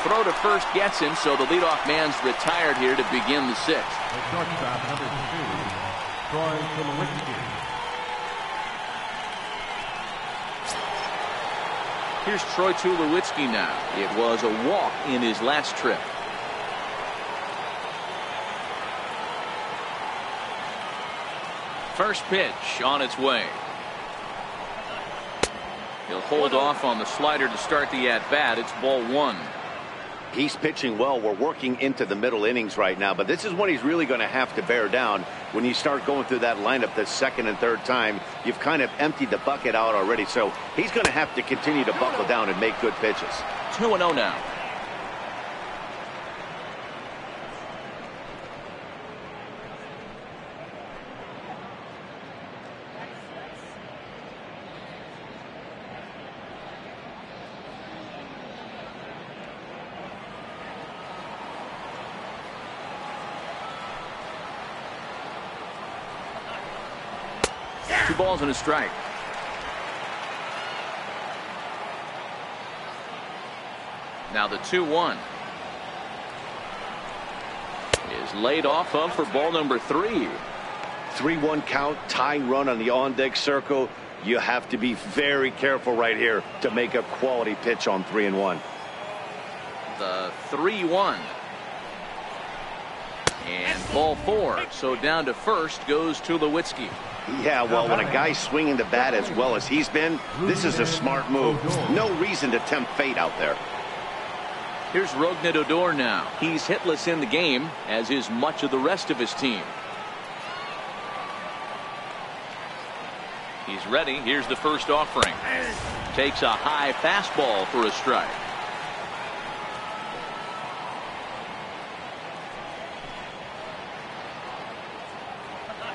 Throw to first gets him, so the leadoff man's retired here to begin the 6th. The shortstop, number 2, Troy Tulowitzki. Here's Troy Tulowitzki now. It was a walk in his last trip. First pitch on its way. He'll hold off on the slider to start the at-bat. It's ball one. He's pitching well. We're working into the middle innings right now, but this is when he's really going to have to bear down. When you start going through that lineup the second and third time, you've kind of emptied the bucket out already, so he's going to have to continue to buckle down and make good pitches. 2-0 now. Two balls and a strike. Now the 2-1 is laid off of for ball number 3. 3-1 count, tying run on the on-deck circle. You have to be very careful right here to make a quality pitch on 3-1. The 3-1. And ball 4. So down to first goes Tulowitzki. Yeah, well, when a guy's swinging the bat as well as he's been, this is a smart move. No reason to tempt fate out there. Here's Rougned Odor now. He's hitless in the game, as is much of the rest of his team. He's ready. Here's the first offering. Takes a high fastball for a strike.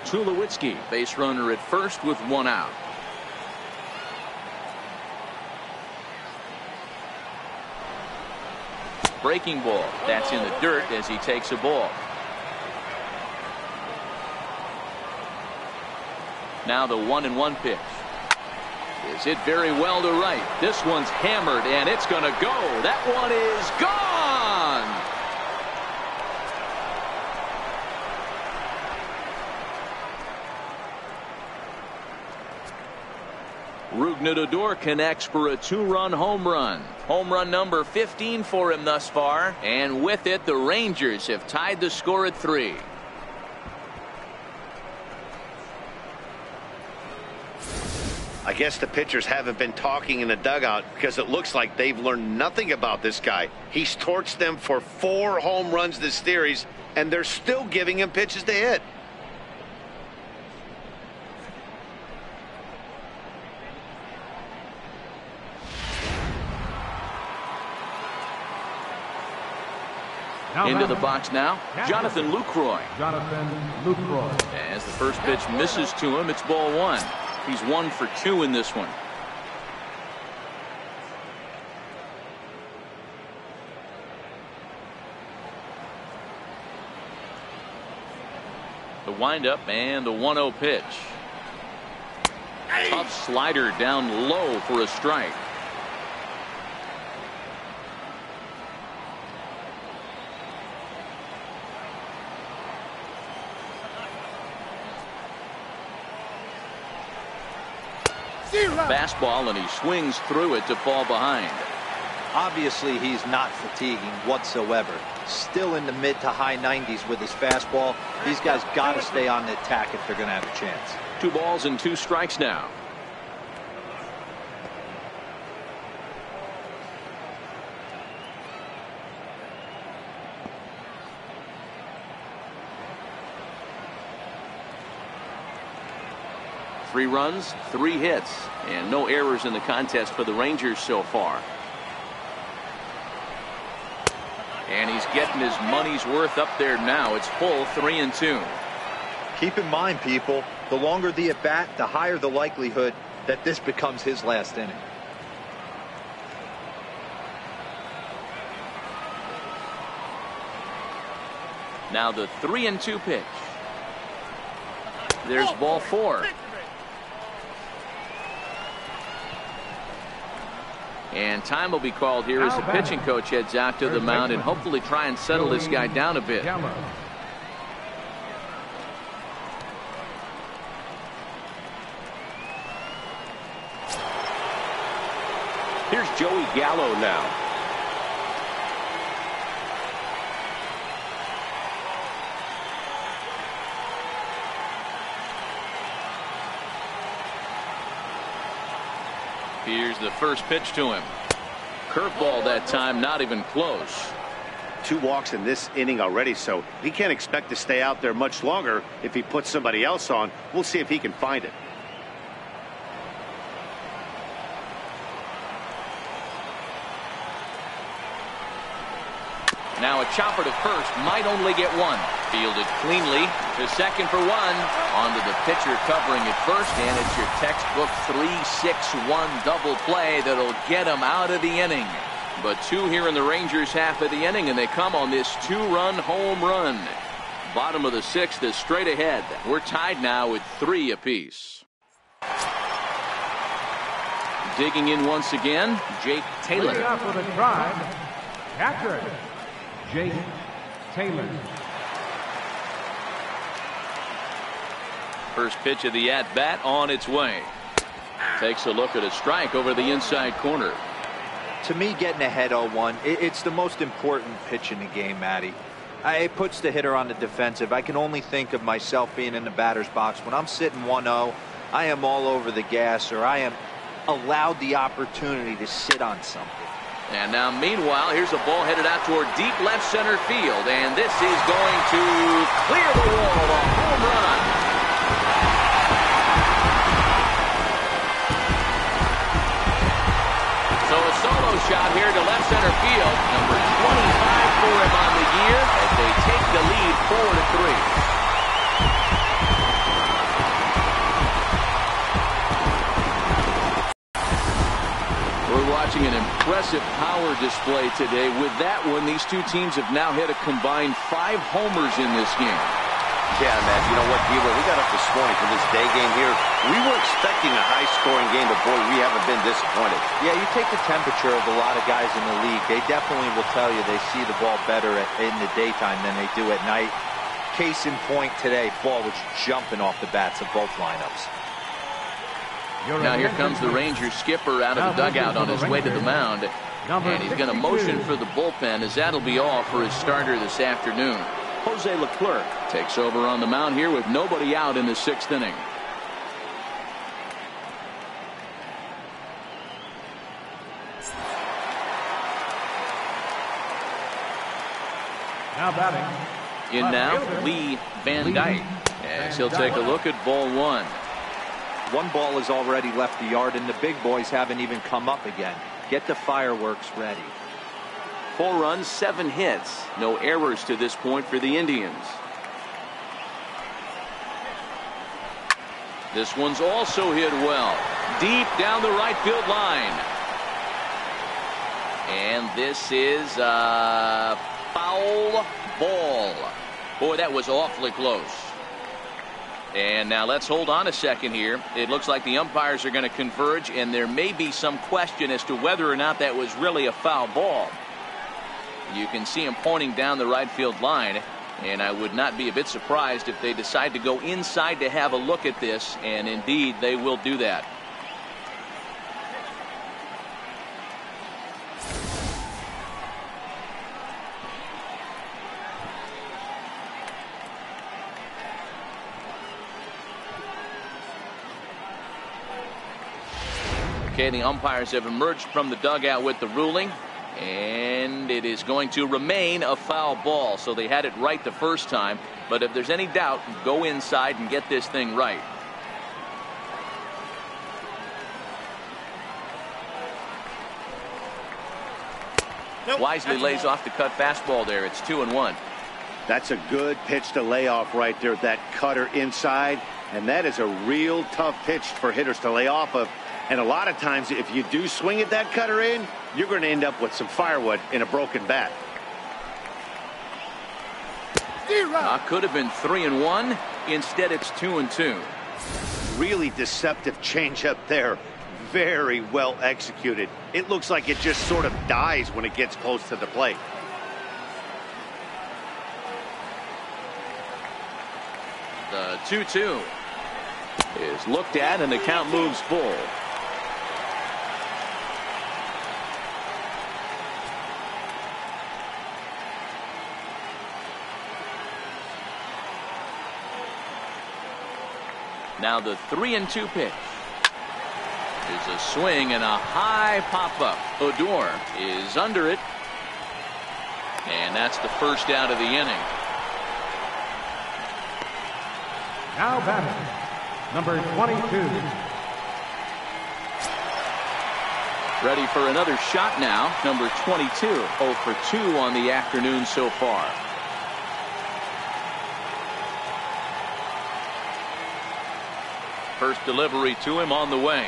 Tulowitzki, base runner at first with 1 out. Breaking ball. That's in the dirt as he takes a ball. Now the 1-1 pitch. Is hit very well to right. This one's hammered and it's going to go. That one is gone. Rougned Odor connects for a 2-run home run. Home run number 15 for him thus far. And with it, the Rangers have tied the score at 3. I guess the pitchers haven't been talking in the dugout because it looks like they've learned nothing about this guy. He's torched them for 4 home runs this series, and they're still giving him pitches to hit. Into the box now, Jonathan Lucroy. Jonathan Lucroy. As the first pitch misses to him, it's ball 1. He's 1 for 2 in this one. The windup and the 1-0 pitch. Tough slider down low for a strike. Fastball, and he swings through it to fall behind. Obviously, he's not fatiguing whatsoever. Still in the mid to high 90s with his fastball. These guys got to stay on the attack if they're going to have a chance. 2 balls and 2 strikes now. Three runs, 3 hits, and no errors in the contest for the Rangers so far. And he's getting his money's worth up there now. It's full 3-2. Keep in mind, people, the longer the at bat, the higher the likelihood that this becomes his last inning. Now the 3-2 pitch. There's ball 4. And time will be called here as the pitching coach heads out to the mound and hopefully try and settle this guy down a bit. Here's Joey Gallo now. Here's the first pitch to him. Curveball that time, not even close. 2 walks in this inning already, so he can't expect to stay out there much longer if he puts somebody else on. We'll see if he can find it. Now a chopper to first, might only get one. Fielded cleanly to second for one. Onto the pitcher covering at first, and it's your textbook 3-6-1 double play that'll get him out of the inning. But 2 here in the Rangers half of the inning, and they come on this 2-run home run. Bottom of the 6th is straight ahead. We're tied now with 3 apiece. Digging in once again, Jake Taylor. Leading off with a drive, catcher, Jake Taylor. First pitch of the at-bat on its way. Takes a look at a strike over the inside corner. To me, getting ahead 0-1, it's the most important pitch in the game, Matty. It puts the hitter on the defensive. I can only think of myself being in the batter's box. When I'm sitting 1-0, I am all over the gas, or I am allowed the opportunity to sit on something. And now, meanwhile, here's a ball headed out toward deep left center field, and this is going to clear the wall, a home run. So a solo shot here to left center field. Number 25 for him on the year as they take the lead 4-3. We're watching an impressive power display today. With that one, these 2 teams have now hit a combined 5 homers in this game. Yeah, man, you know what, Debo, we got up this morning for this day game here. We were expecting a high-scoring game, but, boy, we haven't been disappointed. Yeah, you take the temperature of a lot of guys in the league. They definitely will tell you they see the ball better in the daytime than they do at night. Case in point today, ball was jumping off the bats of both lineups. Now here comes the Rangers skipper out of the dugout on his way to the mound. And he's going to motion for the bullpen, as that'll be all for his starter this afternoon. Jose Leclerc takes over on the mound here with nobody out in the 6th inning. Now batting. In now, Lee Van Dyke, as he'll take a look at ball 1. One ball has already left the yard, and the big boys haven't even come up again. Get the fireworks ready. 4 runs, 7 hits. No errors to this point for the Indians. This one's also hit well. Deep down the right field line. And this is a foul ball. Boy, that was awfully close. And now let's hold on a second here. It looks like the umpires are going to converge, and there may be some question as to whether or not that was really a foul ball. You can see him pointing down the right field line, and I would not be a bit surprised if they decide to go inside to have a look at this, and indeed they will do that. Okay, the umpires have emerged from the dugout with the ruling, and it is going to remain a foul ball. So they had it right the first time, but if there's any doubt, go inside and get this thing right. Nope, Wisely lays off the cut fastball there. It's 2-1. That's a good pitch to lay off right there, that cutter inside, and that is a real tough pitch for hitters to lay off of. And a lot of times, if you do swing at that cutter in, you're going to end up with some firewood in a broken bat. Could have been 3-1. Instead, it's 2-2. Really deceptive changeup there. Very well executed. It looks like it just sort of dies when it gets close to the plate. The 2-2 is looked at, and the count moves full. Now the 3-2 pitch. There's a swing and a high pop-up. Odor is under it. And that's the first out of the inning. Now batting, number 22. Ready for another shot now. Number 22. 0 for 2 on the afternoon so far. First delivery to him on the way.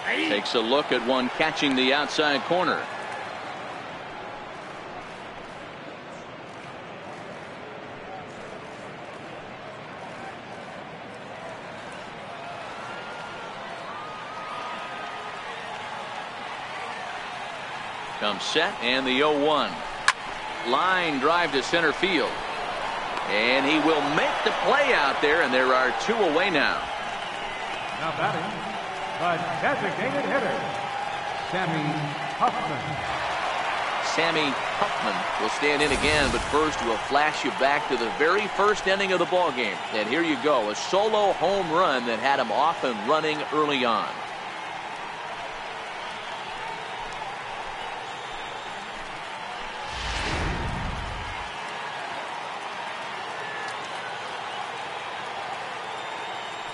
Takes a look at one catching the outside corner. Comes set and the 0-1. Line drive to center field. And he will make the play out there, and there are 2 away now. Now batting, the designated hitter, Sammy Huffman. Sammy Huffman will stand in again, but first we'll flash you back to the very first inning of the ballgame. And here you go, a solo home run that had him off and running early on.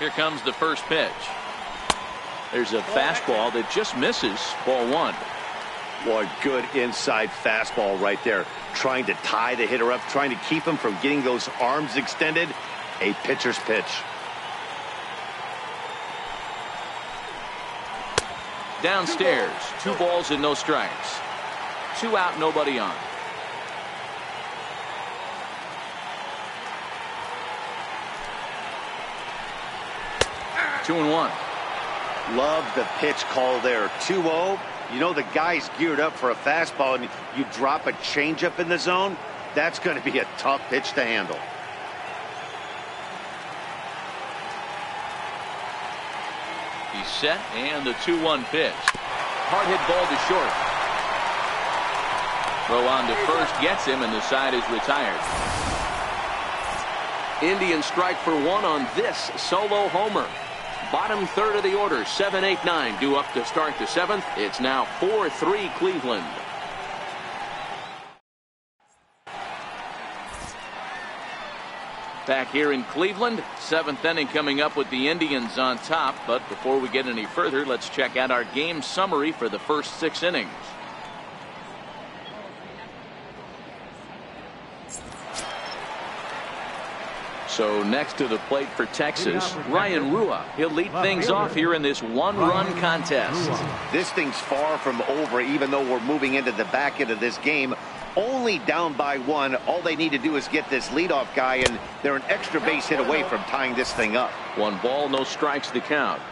Here comes the first pitch. There's a fastball that just misses. Ball 1. Boy, good inside fastball right there. Trying to tie the hitter up, trying to keep him from getting those arms extended. A pitcher's pitch. Downstairs, 2 balls and no strikes. 2 out, nobody on. Two and 1. Love the pitch call there. 2-0. You know the guy's geared up for a fastball, and you drop a changeup in the zone. That's going to be a tough pitch to handle. He's set, and the 2-1 pitch. Hard hit ball to short. Throw on to first gets him, and the side is retired. Indians strike for 1 on this solo homer. Bottom third of the order, 7, 8, 9 due up to start the 7th. It's now 4-3 Cleveland. Back here in Cleveland, 7th inning coming up with the Indians on top. But before we get any further, let's check out our game summary for the first 6 innings. So next to the plate for Texas, Ryan Rua. He'll lead things off here in this 1-run contest. This thing's far from over, even though we're moving into the back end of this game. Only down by 1. All they need to do is get this leadoff guy, and they're an extra base hit away from tying this thing up. 1 ball, no strikes to count.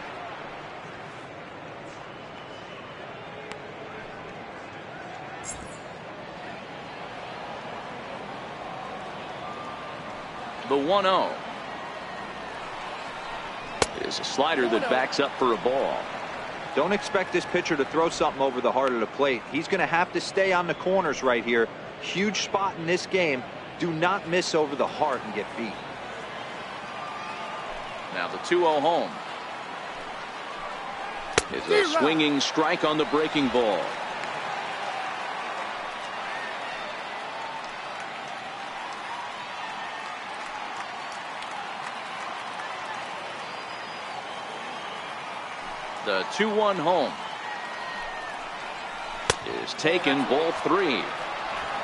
The 1-0 is a slider that backs up for a ball. Don't expect this pitcher to throw something over the heart of the plate. He's going to have to stay on the corners right here. Huge spot in this game. Do not miss over the heart and get beat. Now the 2-0 home is a swinging strike on the breaking ball. The 2-1 home is taken, ball 3.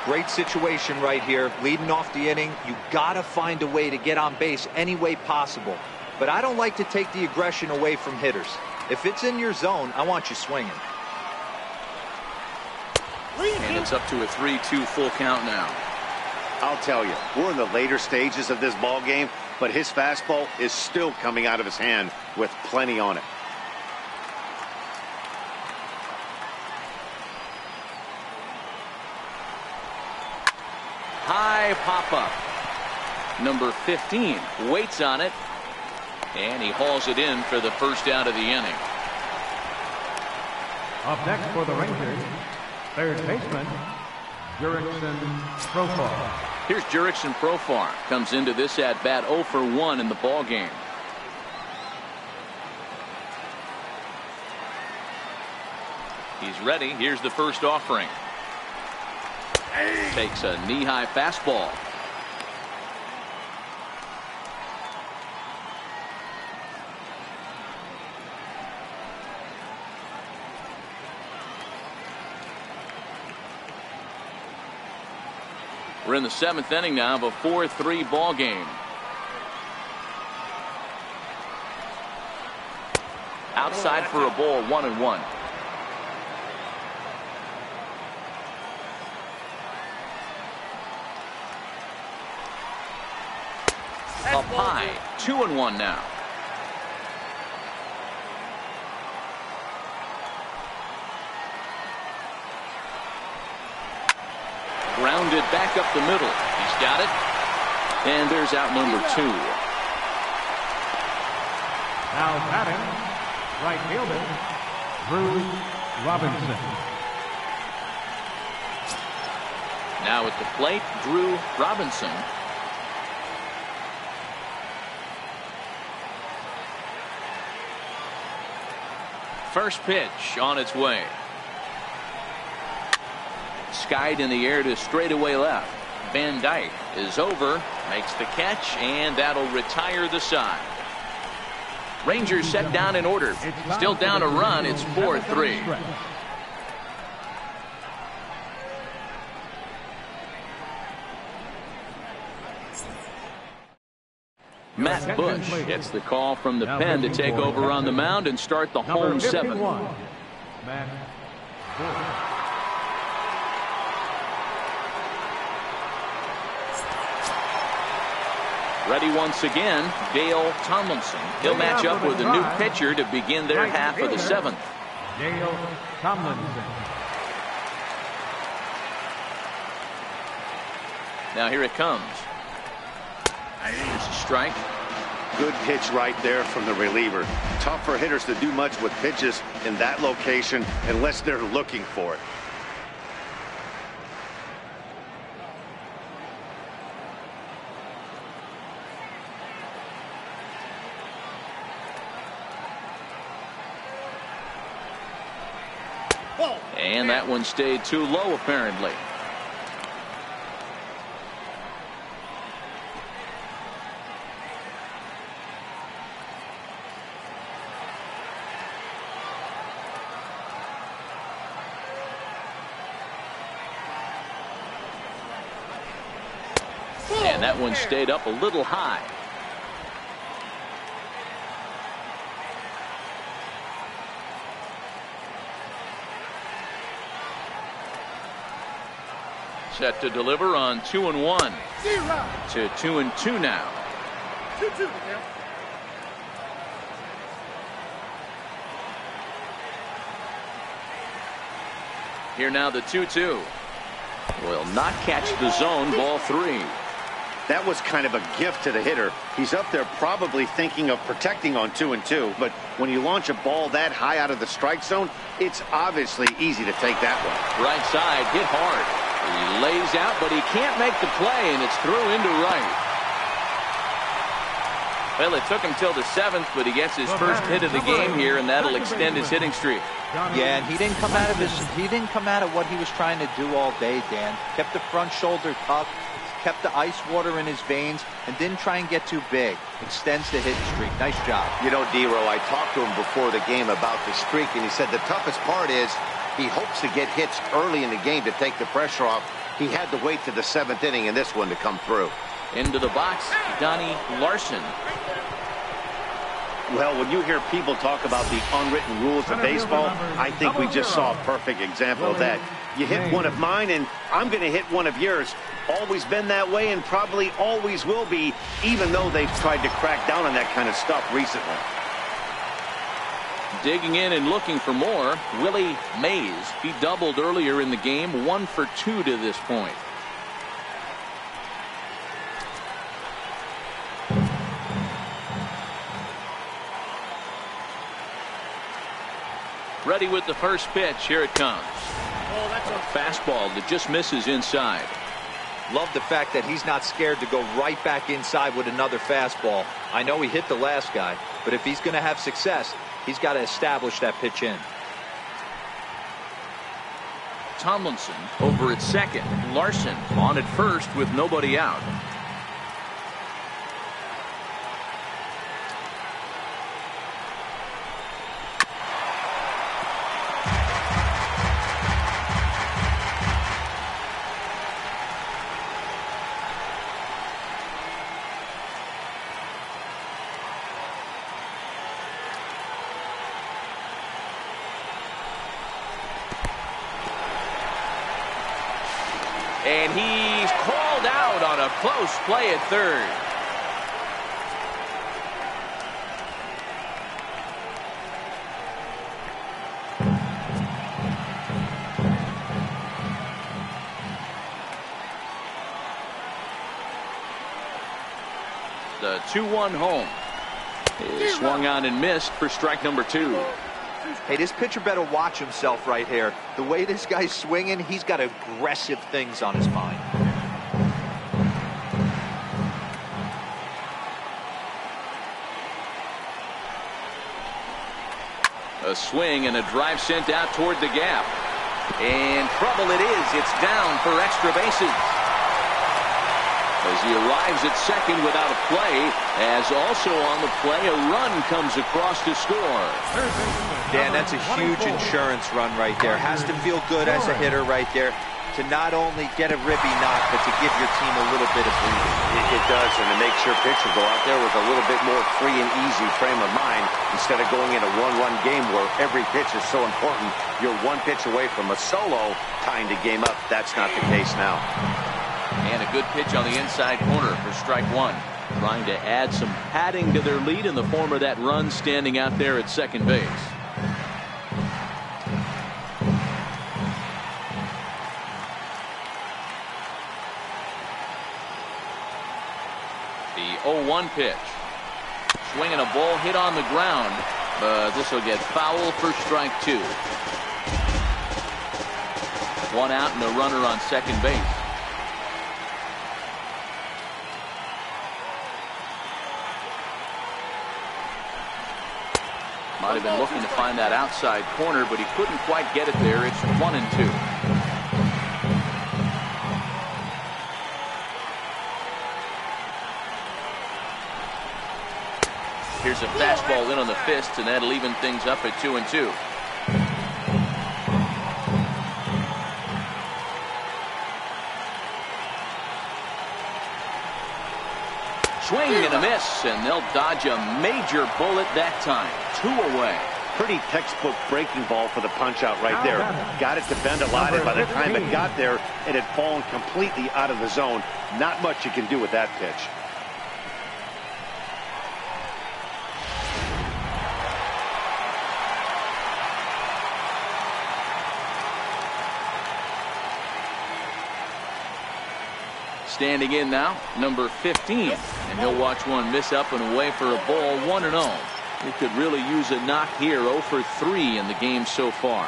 Great situation right here. Leading off the inning, you got to find a way to get on base any way possible. But I don't like to take the aggression away from hitters. If it's in your zone, I want you swinging. And it's up to a 3-2 full count now. I'll tell you, we're in the later stages of this ball game, but his fastball is still coming out of his hand with plenty on it. High pop-up. Number 15 waits on it, and he hauls it in for the first out of the inning. Up next for the Rangers, third baseman, Jurickson Profar. Here's Jurickson Profar. Comes into this at-bat 0 for 1 in the ballgame. He's ready. Here's the first offering. Takes a knee-high fastball. We're in the 7th inning now of a 4-3 ball game. Outside for a ball, 1-1. Up high, 2-1 now. Grounded back up the middle. He's got it. And there's out number 2. Now batting, right fielder, Drew Robinson. Now at the plate, Drew Robinson. First pitch on its way. Skied in the air to straightaway left. Van Dyke is over, makes the catch, and that'll retire the side. Rangers set down in order. Still down a run. It's 4-3. Matt Bush gets the call from the pen to take over on the mound and start the home 7th. Matt Bush. Ready once again, Dale Tomlinson. He'll match up with a new pitcher to begin their half of the 7th. Dale Tomlinson. Now here it comes. Here's a strike. Good pitch right there from the reliever. Tough for hitters to do much with pitches in that location unless they're looking for it. And that one stayed too low, apparently. And that one stayed up a little high. Set to deliver on 2-1 to 2-2 now. 2-2. Here now the 2-2 will not catch the zone. Ball 3. That was kind of a gift to the hitter. He's up there probably thinking of protecting on 2-2, but when you launch a ball that high out of the strike zone, it's obviously easy to take that one. Right side, hit hard. He lays out, but he can't make the play, and it's through into right. Well, it took him till the 7th, but he gets his first hit of the game here, and that'll extend his hitting streak. Yeah, and he didn't come out of what he was trying to do all day, Dan. Kept the front shoulder tucked, kept the ice water in his veins, and didn't try and get too big. Extends the hitting streak. Nice job. You know, D-Row, I talked to him before the game about the streak, and he said the toughest part is he hopes to get hits early in the game to take the pressure off. He had to wait to the 7th inning in this one to come through. Into the box, Donnie Larson. Well, when you hear people talk about the unwritten rules of baseball, I think we just saw a perfect example of that. You hit one of mine, and I'm going to hit one of yours. Always been that way and probably always will be, even though they've tried to crack down on that kind of stuff recently. Digging in and looking for more, Willie Mays. He doubled earlier in the game, 1 for 2 to this point. Ready with the first pitch. Here it comes. Oh, that's a fastball that just misses inside. Love the fact that he's not scared to go right back inside with another fastball. I know he hit the last guy, but if he's going to have success, he's got to establish that pitch in. Tomlinson over at second. Larson on at first with nobody out. And he's called out on a close play at third. The 2-1 home is swung on and missed for strike number 2. Hey, this pitcher better watch himself right here. The way this guy's swinging, he's got aggressive things on his mind. A swing and a drive sent out toward the gap. And trouble it is. It's down for extra bases. As he arrives at second without a play, as also on the play, a run comes across to score. Dan, that's a huge insurance run right there. Has to feel good as a hitter right there to not only get a ribby knock, but to give your team a little bit of breathing. It does, and it makes your pitcher go out there with a little bit more free and easy frame of mind instead of going in a one-run game where every pitch is so important. You're one pitch away from a solo, tying the game up. That's not the case now. And a good pitch on the inside corner for strike 1. Trying to add some padding to their lead in the form of that run standing out there at second base. The 0-1 pitch. Swinging a ball hit on the ground, but this will get foul for strike 2. One out and a runner on second base. Might have been looking to find that outside corner, but he couldn't quite get it there. It's 1-2. Here's a fastball in on the fist, and that'll even things up at 2-2. Swing and a miss, and they'll dodge a major bullet that time. 2 away. Pretty textbook breaking ball for the punch out right there. Got it to bend a lot, and by the time it got there, it had fallen completely out of the zone. Not much you can do with that pitch. Standing in now, number 15, and he'll watch one miss up and away for a ball. 1-0. He could really use a knock here. 0 for 3 in the game so far.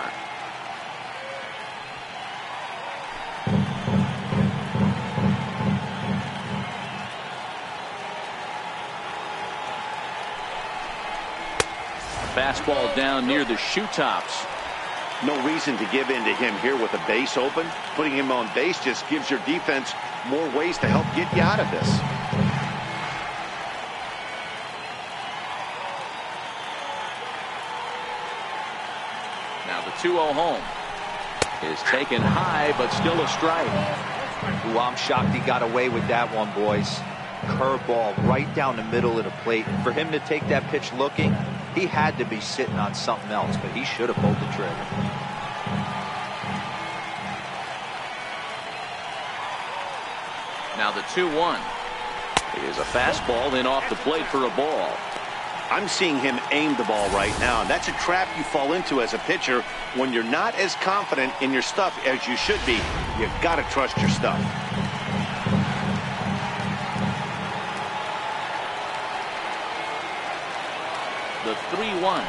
Fastball down near the shoe tops. No reason to give in to him here with a base open. Putting him on base just gives your defense more ways to help get you out of this. Now the 2-0 home is taken high, but still a strike. Ooh, I'm shocked he got away with that one, boys. Curveball right down the middle of the plate. For him to take that pitch looking, he had to be sitting on something else, but he should have pulled the trigger. Now the 2-1. It is a fastball in off the plate for a ball. I'm seeing him aim the ball right now, and that's a trap you fall into as a pitcher when you're not as confident in your stuff as you should be. You've got to trust your stuff. The 3-1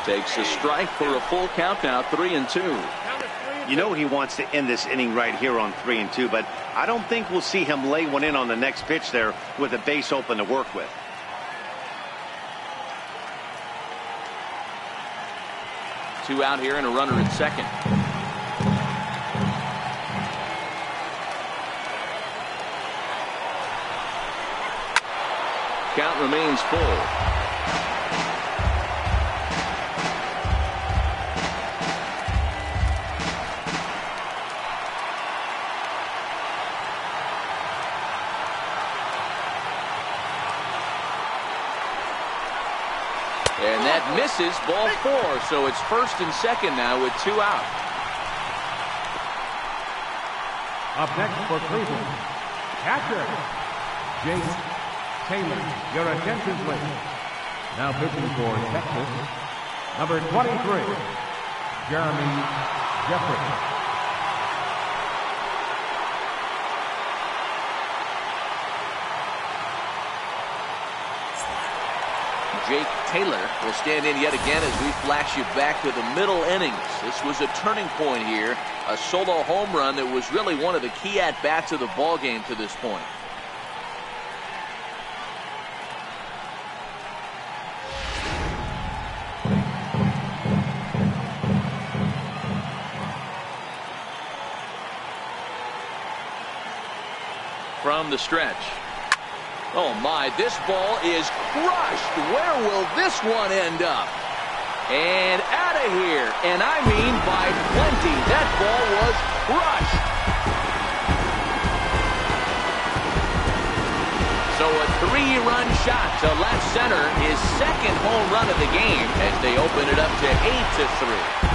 takes a strike for a full count now. 3-2. You know he wants to end this inning right here on 3-2, but I don't think we'll see him lay one in on the next pitch there with a base open to work with. Two out here and a runner at second. count remains full. And that misses, ball 4. So it's first and second now with 2 out. Up next for Cleveland, catcher, Jake Taylor. Your attention, please. Now pitching for Texas, number 23, Jeremy Jeffrey. Jake Taylor will stand in yet again as we flash you back to the middle innings. This was a turning point here, a solo home run that was really one of the key at-bats of the ball game to this point. From the stretch. Oh my, this ball is crushed. Where will this one end up? And out of here. And I mean by plenty. That ball was crushed. So a 3-run shot to left center, his second home run of the game as they open it up to 8-3.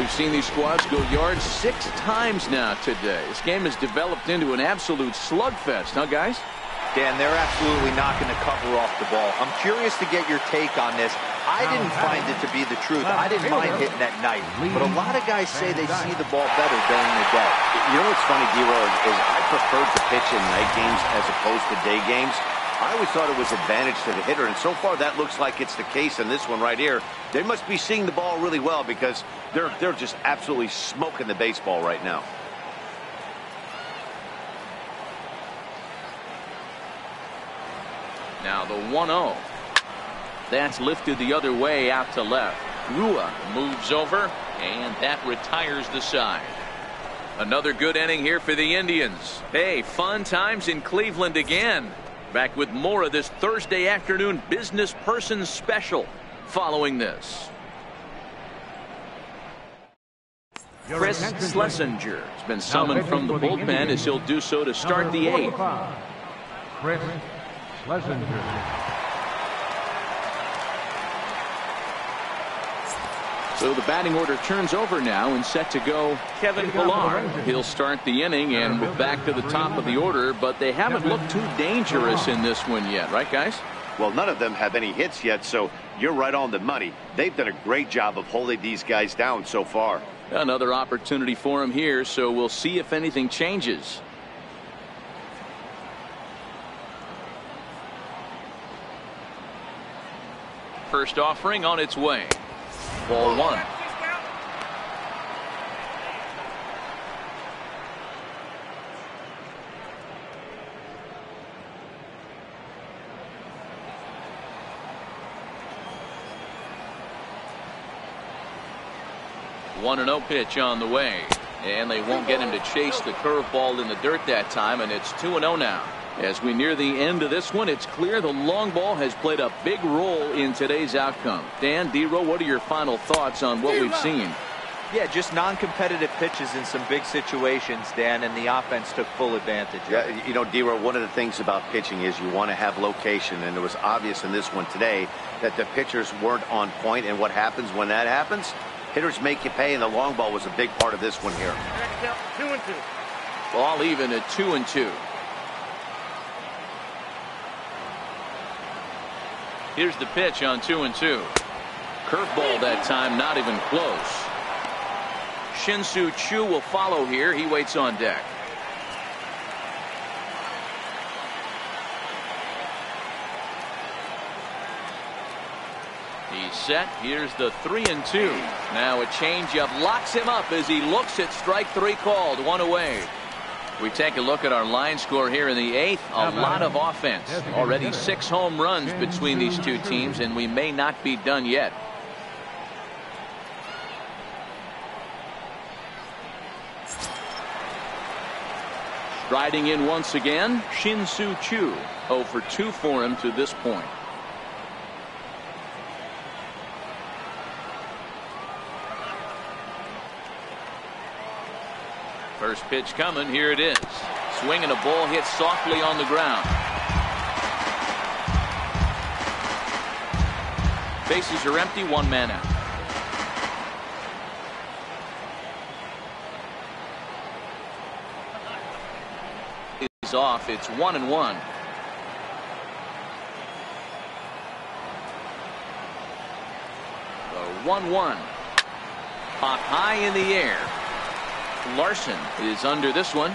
Seen these squads go yards 6 times now today. This game has developed into an absolute slugfest, huh, guys? Dan, they're absolutely not going to cover off the ball. I'm curious to get your take on this. I didn't find it to be the truth. I didn't mind hitting at night, but a lot of guys say they see the ball better during the day. You know what's funny, D-Roll, is I preferred to pitch in night games as opposed to day games. I always thought it was advantage to the hitter, and so far that looks like it's the case in this one right here. They must be seeing the ball really well because they're just absolutely smoking the baseball right now. Now the 1-0. That's lifted the other way out to left. Rua moves over, and that retires the side. Another good inning here for the Indians. Hey, fun times in Cleveland again. Back with more of this Thursday afternoon business person special following this. Chris Schlesinger has been summoned from the bullpen as he'll do so to start the 8th. Chris Schlesinger. So the batting order turns over now and set to go Kevin Pillar. He'll start the inning and move back to the top of the order, but they haven't looked too dangerous in this one yet, right, guys? Well, none of them have any hits yet, so you're right on the money. They've done a great job of holding these guys down so far. Another opportunity for him here, so we'll see if anything changes. First offering on its way. Ball 1. One 1-0 pitch on the way, and they won't get him to chase the curveball in the dirt that time, and it's 2-0 now. As we near the end of this one, it's clear the long ball has played a big role in today's outcome. Dan, D-Row, what are your final thoughts on what we've seen? Yeah, just non-competitive pitches in some big situations, Dan, and the offense took full advantage. Yeah, you know, D-Row, one of the things about pitching is you want to have location, and it was obvious in this one today that the pitchers weren't on point, and what happens when that happens? Hitters make you pay, and the long ball was a big part of this one here. 2-2. Well, I'll even at 2-2. Here's the pitch on 2-2. Curveball that time, not even close. Shin-Soo Choo will follow here. He waits on deck. He's set. Here's the 3-2. Now a changeup locks him up as he looks at strike 3 called. 1 away. We take a look at our line score here in the 8th. A lot of offense. Already 6 home runs between these two teams, and we may not be done yet. Riding in once again, Shin-Soo Choo. 0 for 2 for him to this point. First pitch coming. Here it is. Swinging a ball hit softly on the ground. Bases are empty. 1 man out. Is off. It's 1-1. The 1-1. Pop high in the air. Larson is under this one,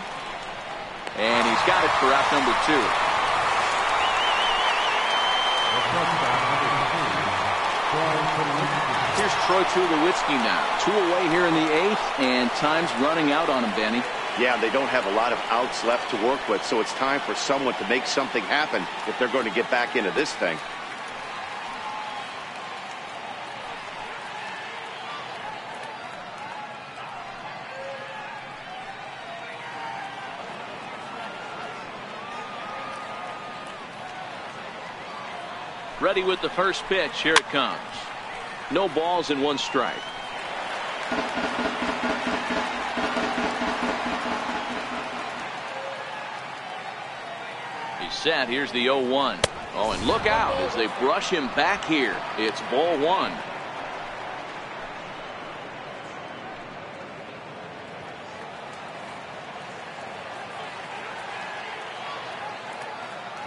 and he's got it for out number 2. Here's Troy Tulowitzki now. 2 away here in the 8th, and time's running out on him, Danny. Yeah, they don't have a lot of outs left to work with, so it's time for someone to make something happen if they're going to get back into this thing. Ready with the first pitch. Here it comes. No balls and 1 strike. He's set. Here's the 0-1. Oh, and look out as they brush him back here. It's ball 1.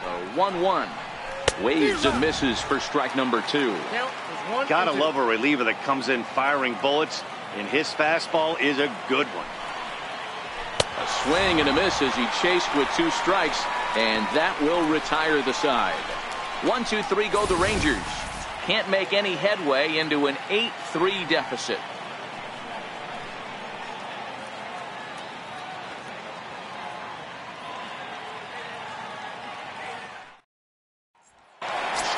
The 1-1. Waves and misses for strike number 2. Gotta love a reliever that comes in firing bullets, and his fastball is a good one. A swing and a miss as he chased with 2 strikes, and that will retire the side. 1-2-3 go the Rangers. Can't make any headway into an 8-3 deficit.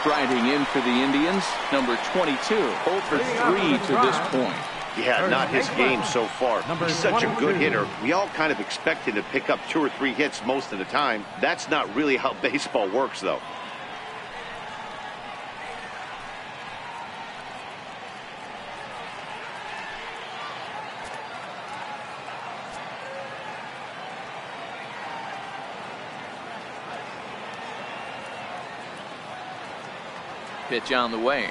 Striding in for the Indians, number 22, 0 for 3 to this point. Yeah, not his game so far. He's such a good hitter. We all kind of expect him to pick up 2 or 3 hits most of the time. That's not really how baseball works, though. Pitch on the way.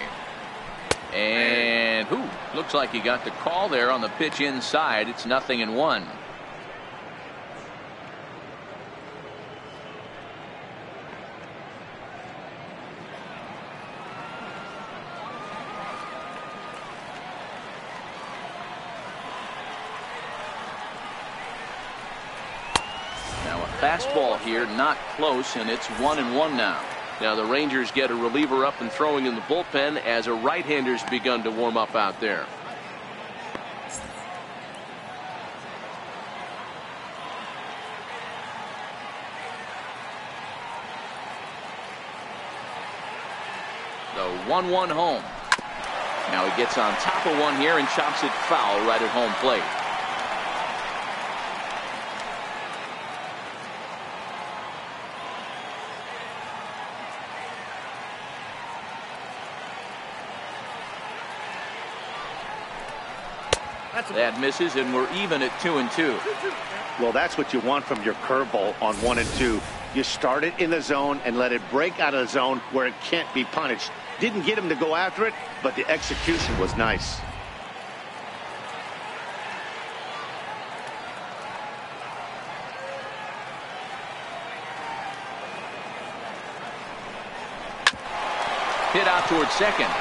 And looks like he got the call there on the pitch inside. It's 0-1. Now a fastball here, not close, and it's 1-1 now. Now the Rangers get a reliever up and throwing in the bullpen as a right-hander's begun to warm up out there. The 1-1 home. Now he gets on top of one here and chops it foul right at home plate. That misses, and we're even at 2-2. Well, that's what you want from your curveball on 1 and 2. You start it in the zone and let it break out of the zone where it can't be punished. Didn't get him to go after it, but the execution was nice. Hit out towards second.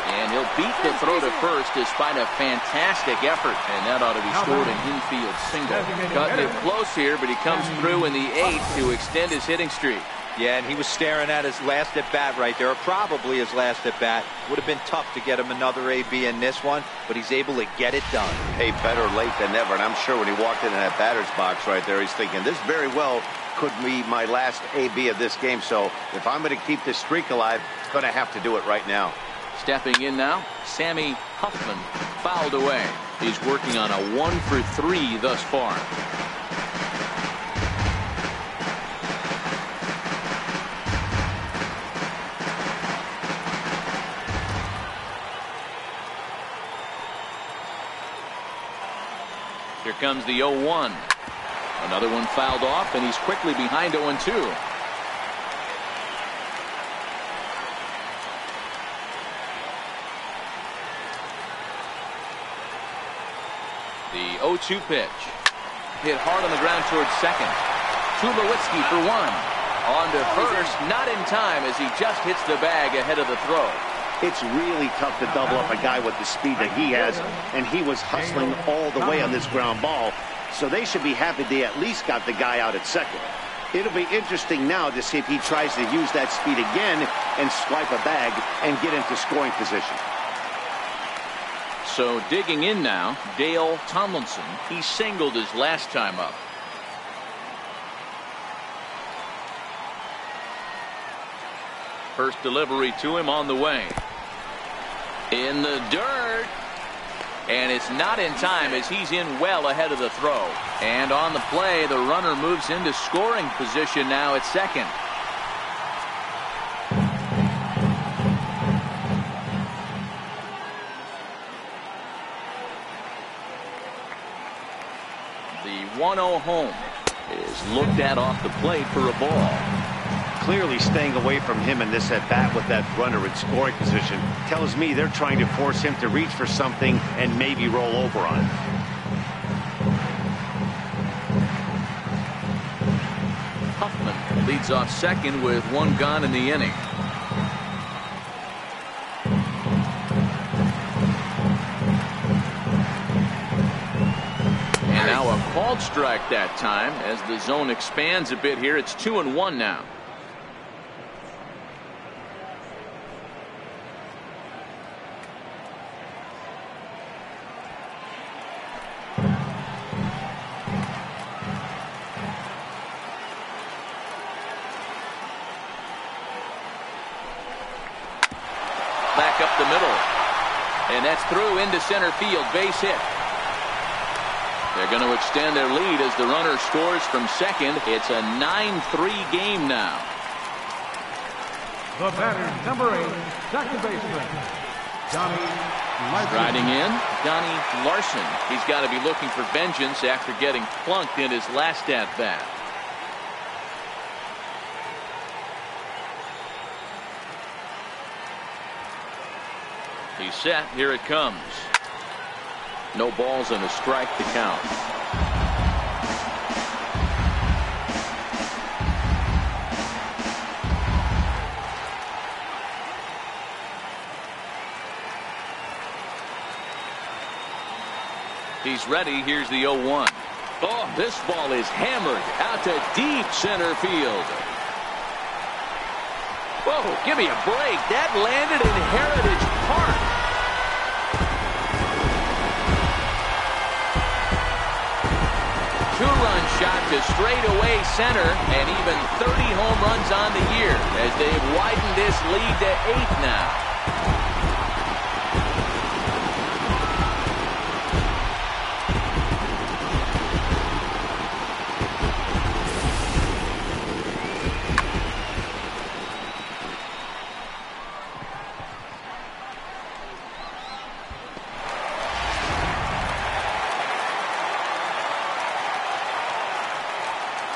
And he'll beat the throw to first despite a fantastic effort. And that ought to be scored an infield single. Cutting it close here, but he comes through in the 8th to extend his hitting streak. Yeah, and he was staring at his last at-bat right there, or probably his last at-bat. Would have been tough to get him another AB in this one, but he's able to get it done. Hey, better late than never, and I'm sure when he walked into that batter's box right there, he's thinking, this very well could be my last AB of this game, so if I'm going to keep this streak alive, it's going to have to do it right now. Stepping in now, Sammy Huffman fouled away. He's working on a 1 for 3 thus far. Here comes the 0-1. Another one fouled off, and he's quickly behind 0-2. The 0-2 pitch. Hit hard on the ground towards second. Tulowitzki for one. On to first, not in time as he just hits the bag ahead of the throw. It's really tough to double up a guy with the speed that he has, and he was hustling all the way on this ground ball, so they should be happy they at least got the guy out at second. It'll be interesting now to see if he tries to use that speed again and swipe a bag and get into scoring position. So digging in now, Dale Tomlinson. He singled his last time up. First delivery to him on the way. In the dirt. And it's not in time as he's in well ahead of the throw. And on the play, the runner moves into scoring position now at second. The 1-0 home is looked at off the plate for a ball. Clearly staying away from him in this at-bat with that runner in scoring position tells me they're trying to force him to reach for something and maybe roll over on it. Huffman leads off second with one gone in the inning. And now a called strike that time as the zone expands a bit here. It's 2-1 now. Back up the middle. And that's through into center field. Base hit. They're going to extend their lead as the runner scores from second. It's a 9-3 game now. The batter, number 8, second baseman, Johnny Larson. Riding in, Donnie Larson. He's got to be looking for vengeance after getting plunked in his last at-bat. He's set. Here it comes. No balls and a strike to count. He's ready. Here's the 0-1. Oh, this ball is hammered out to deep center field. Whoa, give me a break. That landed in Heritage Park. Two-run shot to straightaway center, and even 30 home runs on the year as they've widened this lead to 8 now.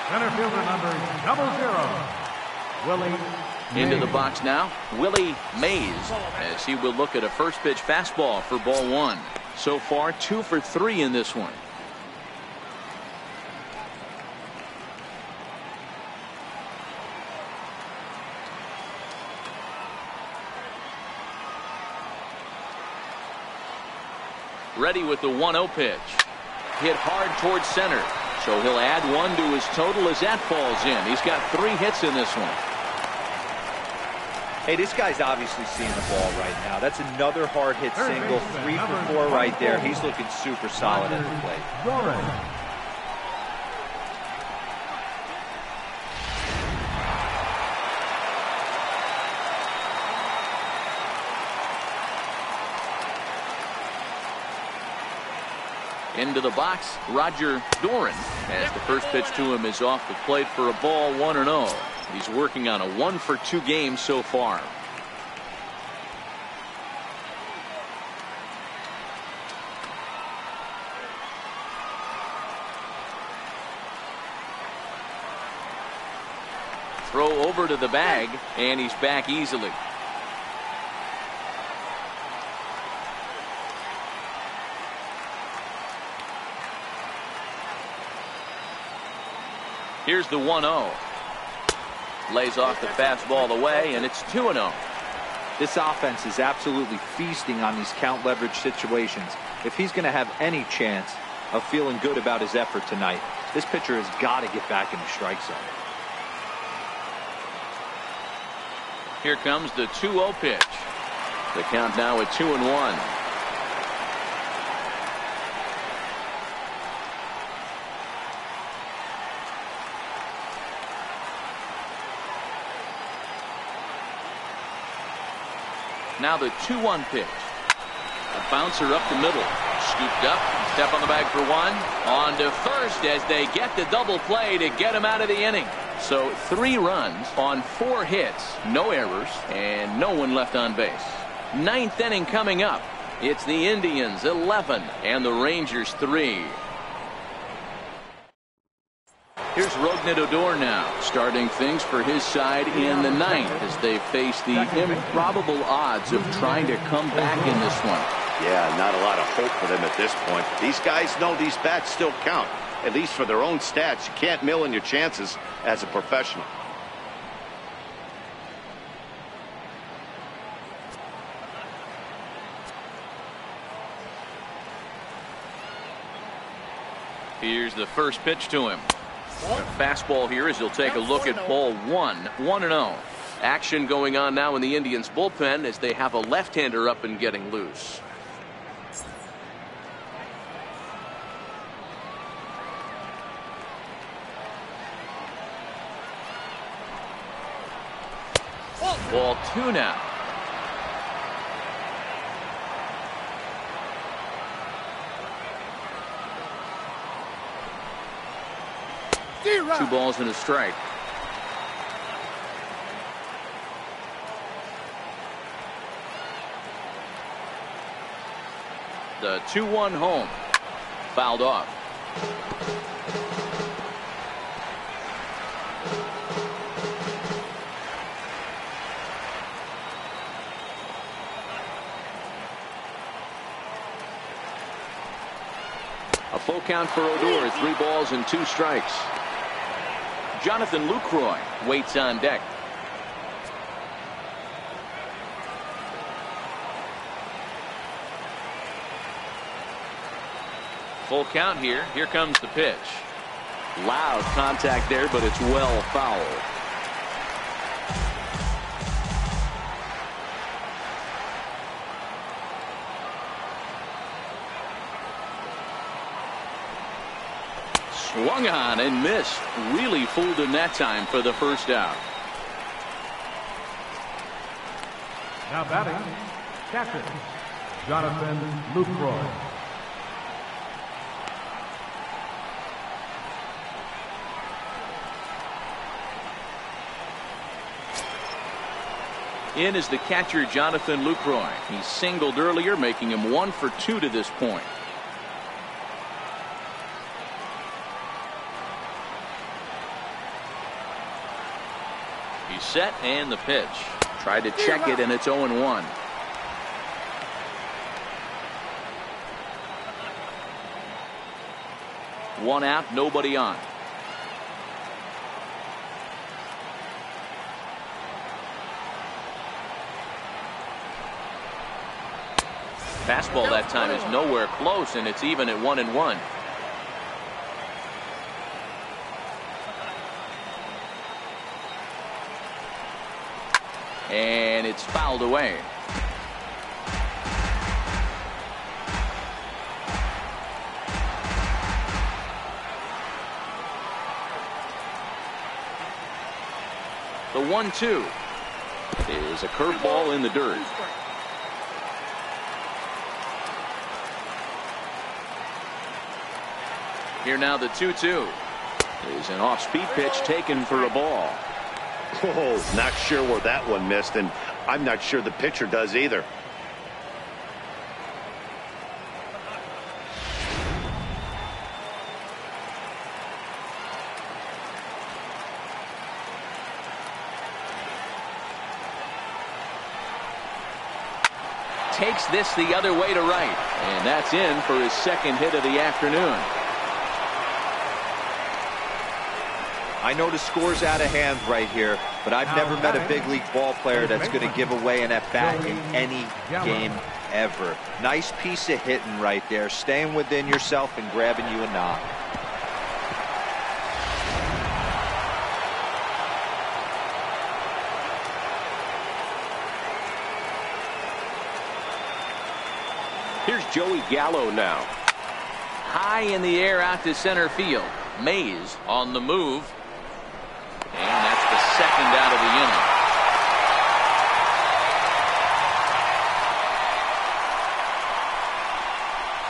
Center fielder number 00, Willie Into the Mays. box now, Willie Mays, as he will look at a first pitch fastball for ball 1. So far 2 for 3 in this one. Ready with the 1-0 pitch. Hit hard towards center. So he'll add 1 to his total as that falls in. He's got 3 hits in this one. Hey, this guy's obviously seeing the ball right now. That's another hard hit Third single. baseman, 3 number for 4 right there. 24. He's looking super solid at the plate. Torres. Into the box, Roger Doran, as the first pitch to him is off the plate for a ball, 1-0. He's working on a 1-for-2 game so far. Throw over to the bag, and he's back easily. Here's the 1-0. Lays off the fastball away, and it's 2-0. This offense is absolutely feasting on these count leverage situations. If he's going to have any chance of feeling good about his effort tonight, this pitcher has got to get back in the strike zone. Here comes the 2-0 pitch. The count now at 2-1. Now the 2-1 pitch. A bouncer up the middle. Scooped up. Step on the bag for one. On to first as they get the double play to get him out of the inning. So 3 runs on 4 hits. No errors and no one left on base. 9th inning coming up. It's the Indians 11 and the Rangers 3. Here's Rougned Odor now, starting things for his side in the 9th as they face the improbable odds of trying to come back in this one. Yeah, not a lot of hope for them at this point. These guys know these bats still count, at least for their own stats. You can't mill in your chances as a professional. Here's the first pitch to him. A fastball here as he'll take a look at ball 1. 1-0. Action going on now in the Indians bullpen as they have a left-hander up and getting loose. Ball 2 now. Two balls and a strike. The 2-1 home. Fouled off. A full count for Odor. 3 balls and 2 strikes. Jonathan Lucroy waits on deck. Full count here. Here comes the pitch. Loud contact there, but it's well fouled. Swung on and missed. Really fooled him that time for the first out. Now batting, catcher, Jonathan Lucroy. In is the catcher, Jonathan Lucroy. He singled earlier, making him 1 for 2 to this point. He's set and the pitch. Tried to check it and it's 0-1. One out, nobody on. Fastball that time is nowhere close, and it's even at 1-1. And it's fouled away. The 1-2 is a curveball in the dirt. Here now the 2-2 is an off-speed pitch taken for a ball. Oh, not sure where that one missed, and I'm not sure the pitcher does either. takes this the other way to right. And that's in for his second hit of the afternoon. I know the score's out of hand right here, but I've never met a big league ball player that's going to give away an at-bat in any game ever. Nice piece of hitting right there, staying within yourself and grabbing you a knock. Here's Joey Gallo now. High in the air out to center field. Mays on the move. And that's the second out of the inning.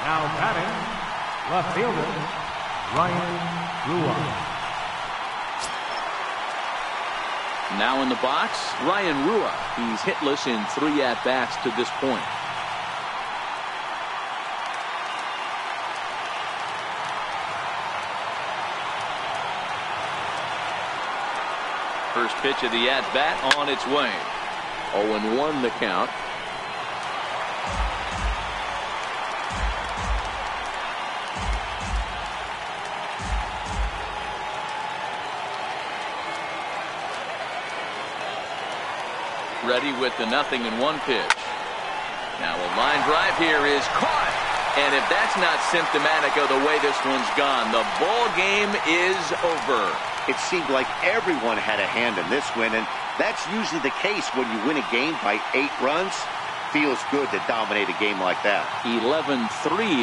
Now batting, left fielder, Ryan Rua. Now in the box, Ryan Rua. He's hitless in 3 at-bats to this point. First pitch of the at-bat on its way. 0-1 the count. Ready with the 0-1 pitch. Now a line drive here is caught. And if that's not symptomatic of the way this one's gone, the ball game is over. It seemed like everyone had a hand in this win, and that's usually the case when you win a game by 8 runs. Feels good to dominate a game like that. 11-3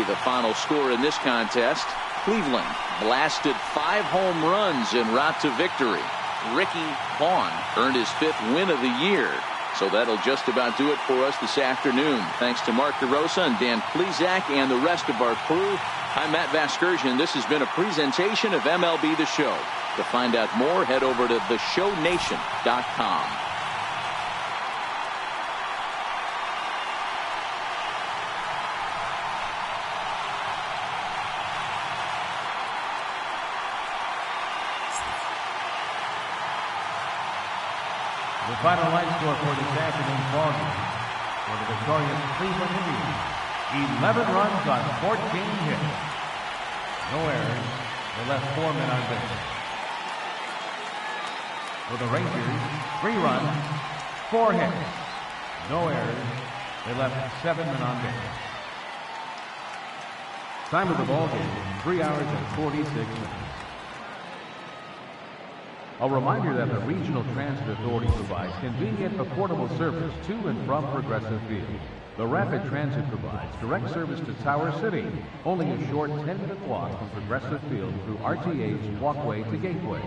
the final score in this contest. Cleveland blasted 5 home runs en route to victory. Ricky Vaughn earned his 5th win of the year. So that'll just about do it for us this afternoon. Thanks to Mark DeRosa and Dan Plesac and the rest of our crew. I'm Matt Vasgersian. This has been a presentation of MLB The Show. To find out more, head over to theshownation.com. The final line score for this afternoon's ball game for the victorious Cleveland Indians: 11 runs on 14 hits. No errors. They left 4 men on base. For the Rangers, 3 runs, 4 hits. No errors. They left 7 men on base. Time of the ball game, 3 hours and 46 minutes. A reminder that the Regional Transit Authority provides convenient, affordable service to and from Progressive Field. The Rapid Transit provides direct service to Tower City, only a short 10-minute walk from Progressive Field through RTA's Walkway to Gateway.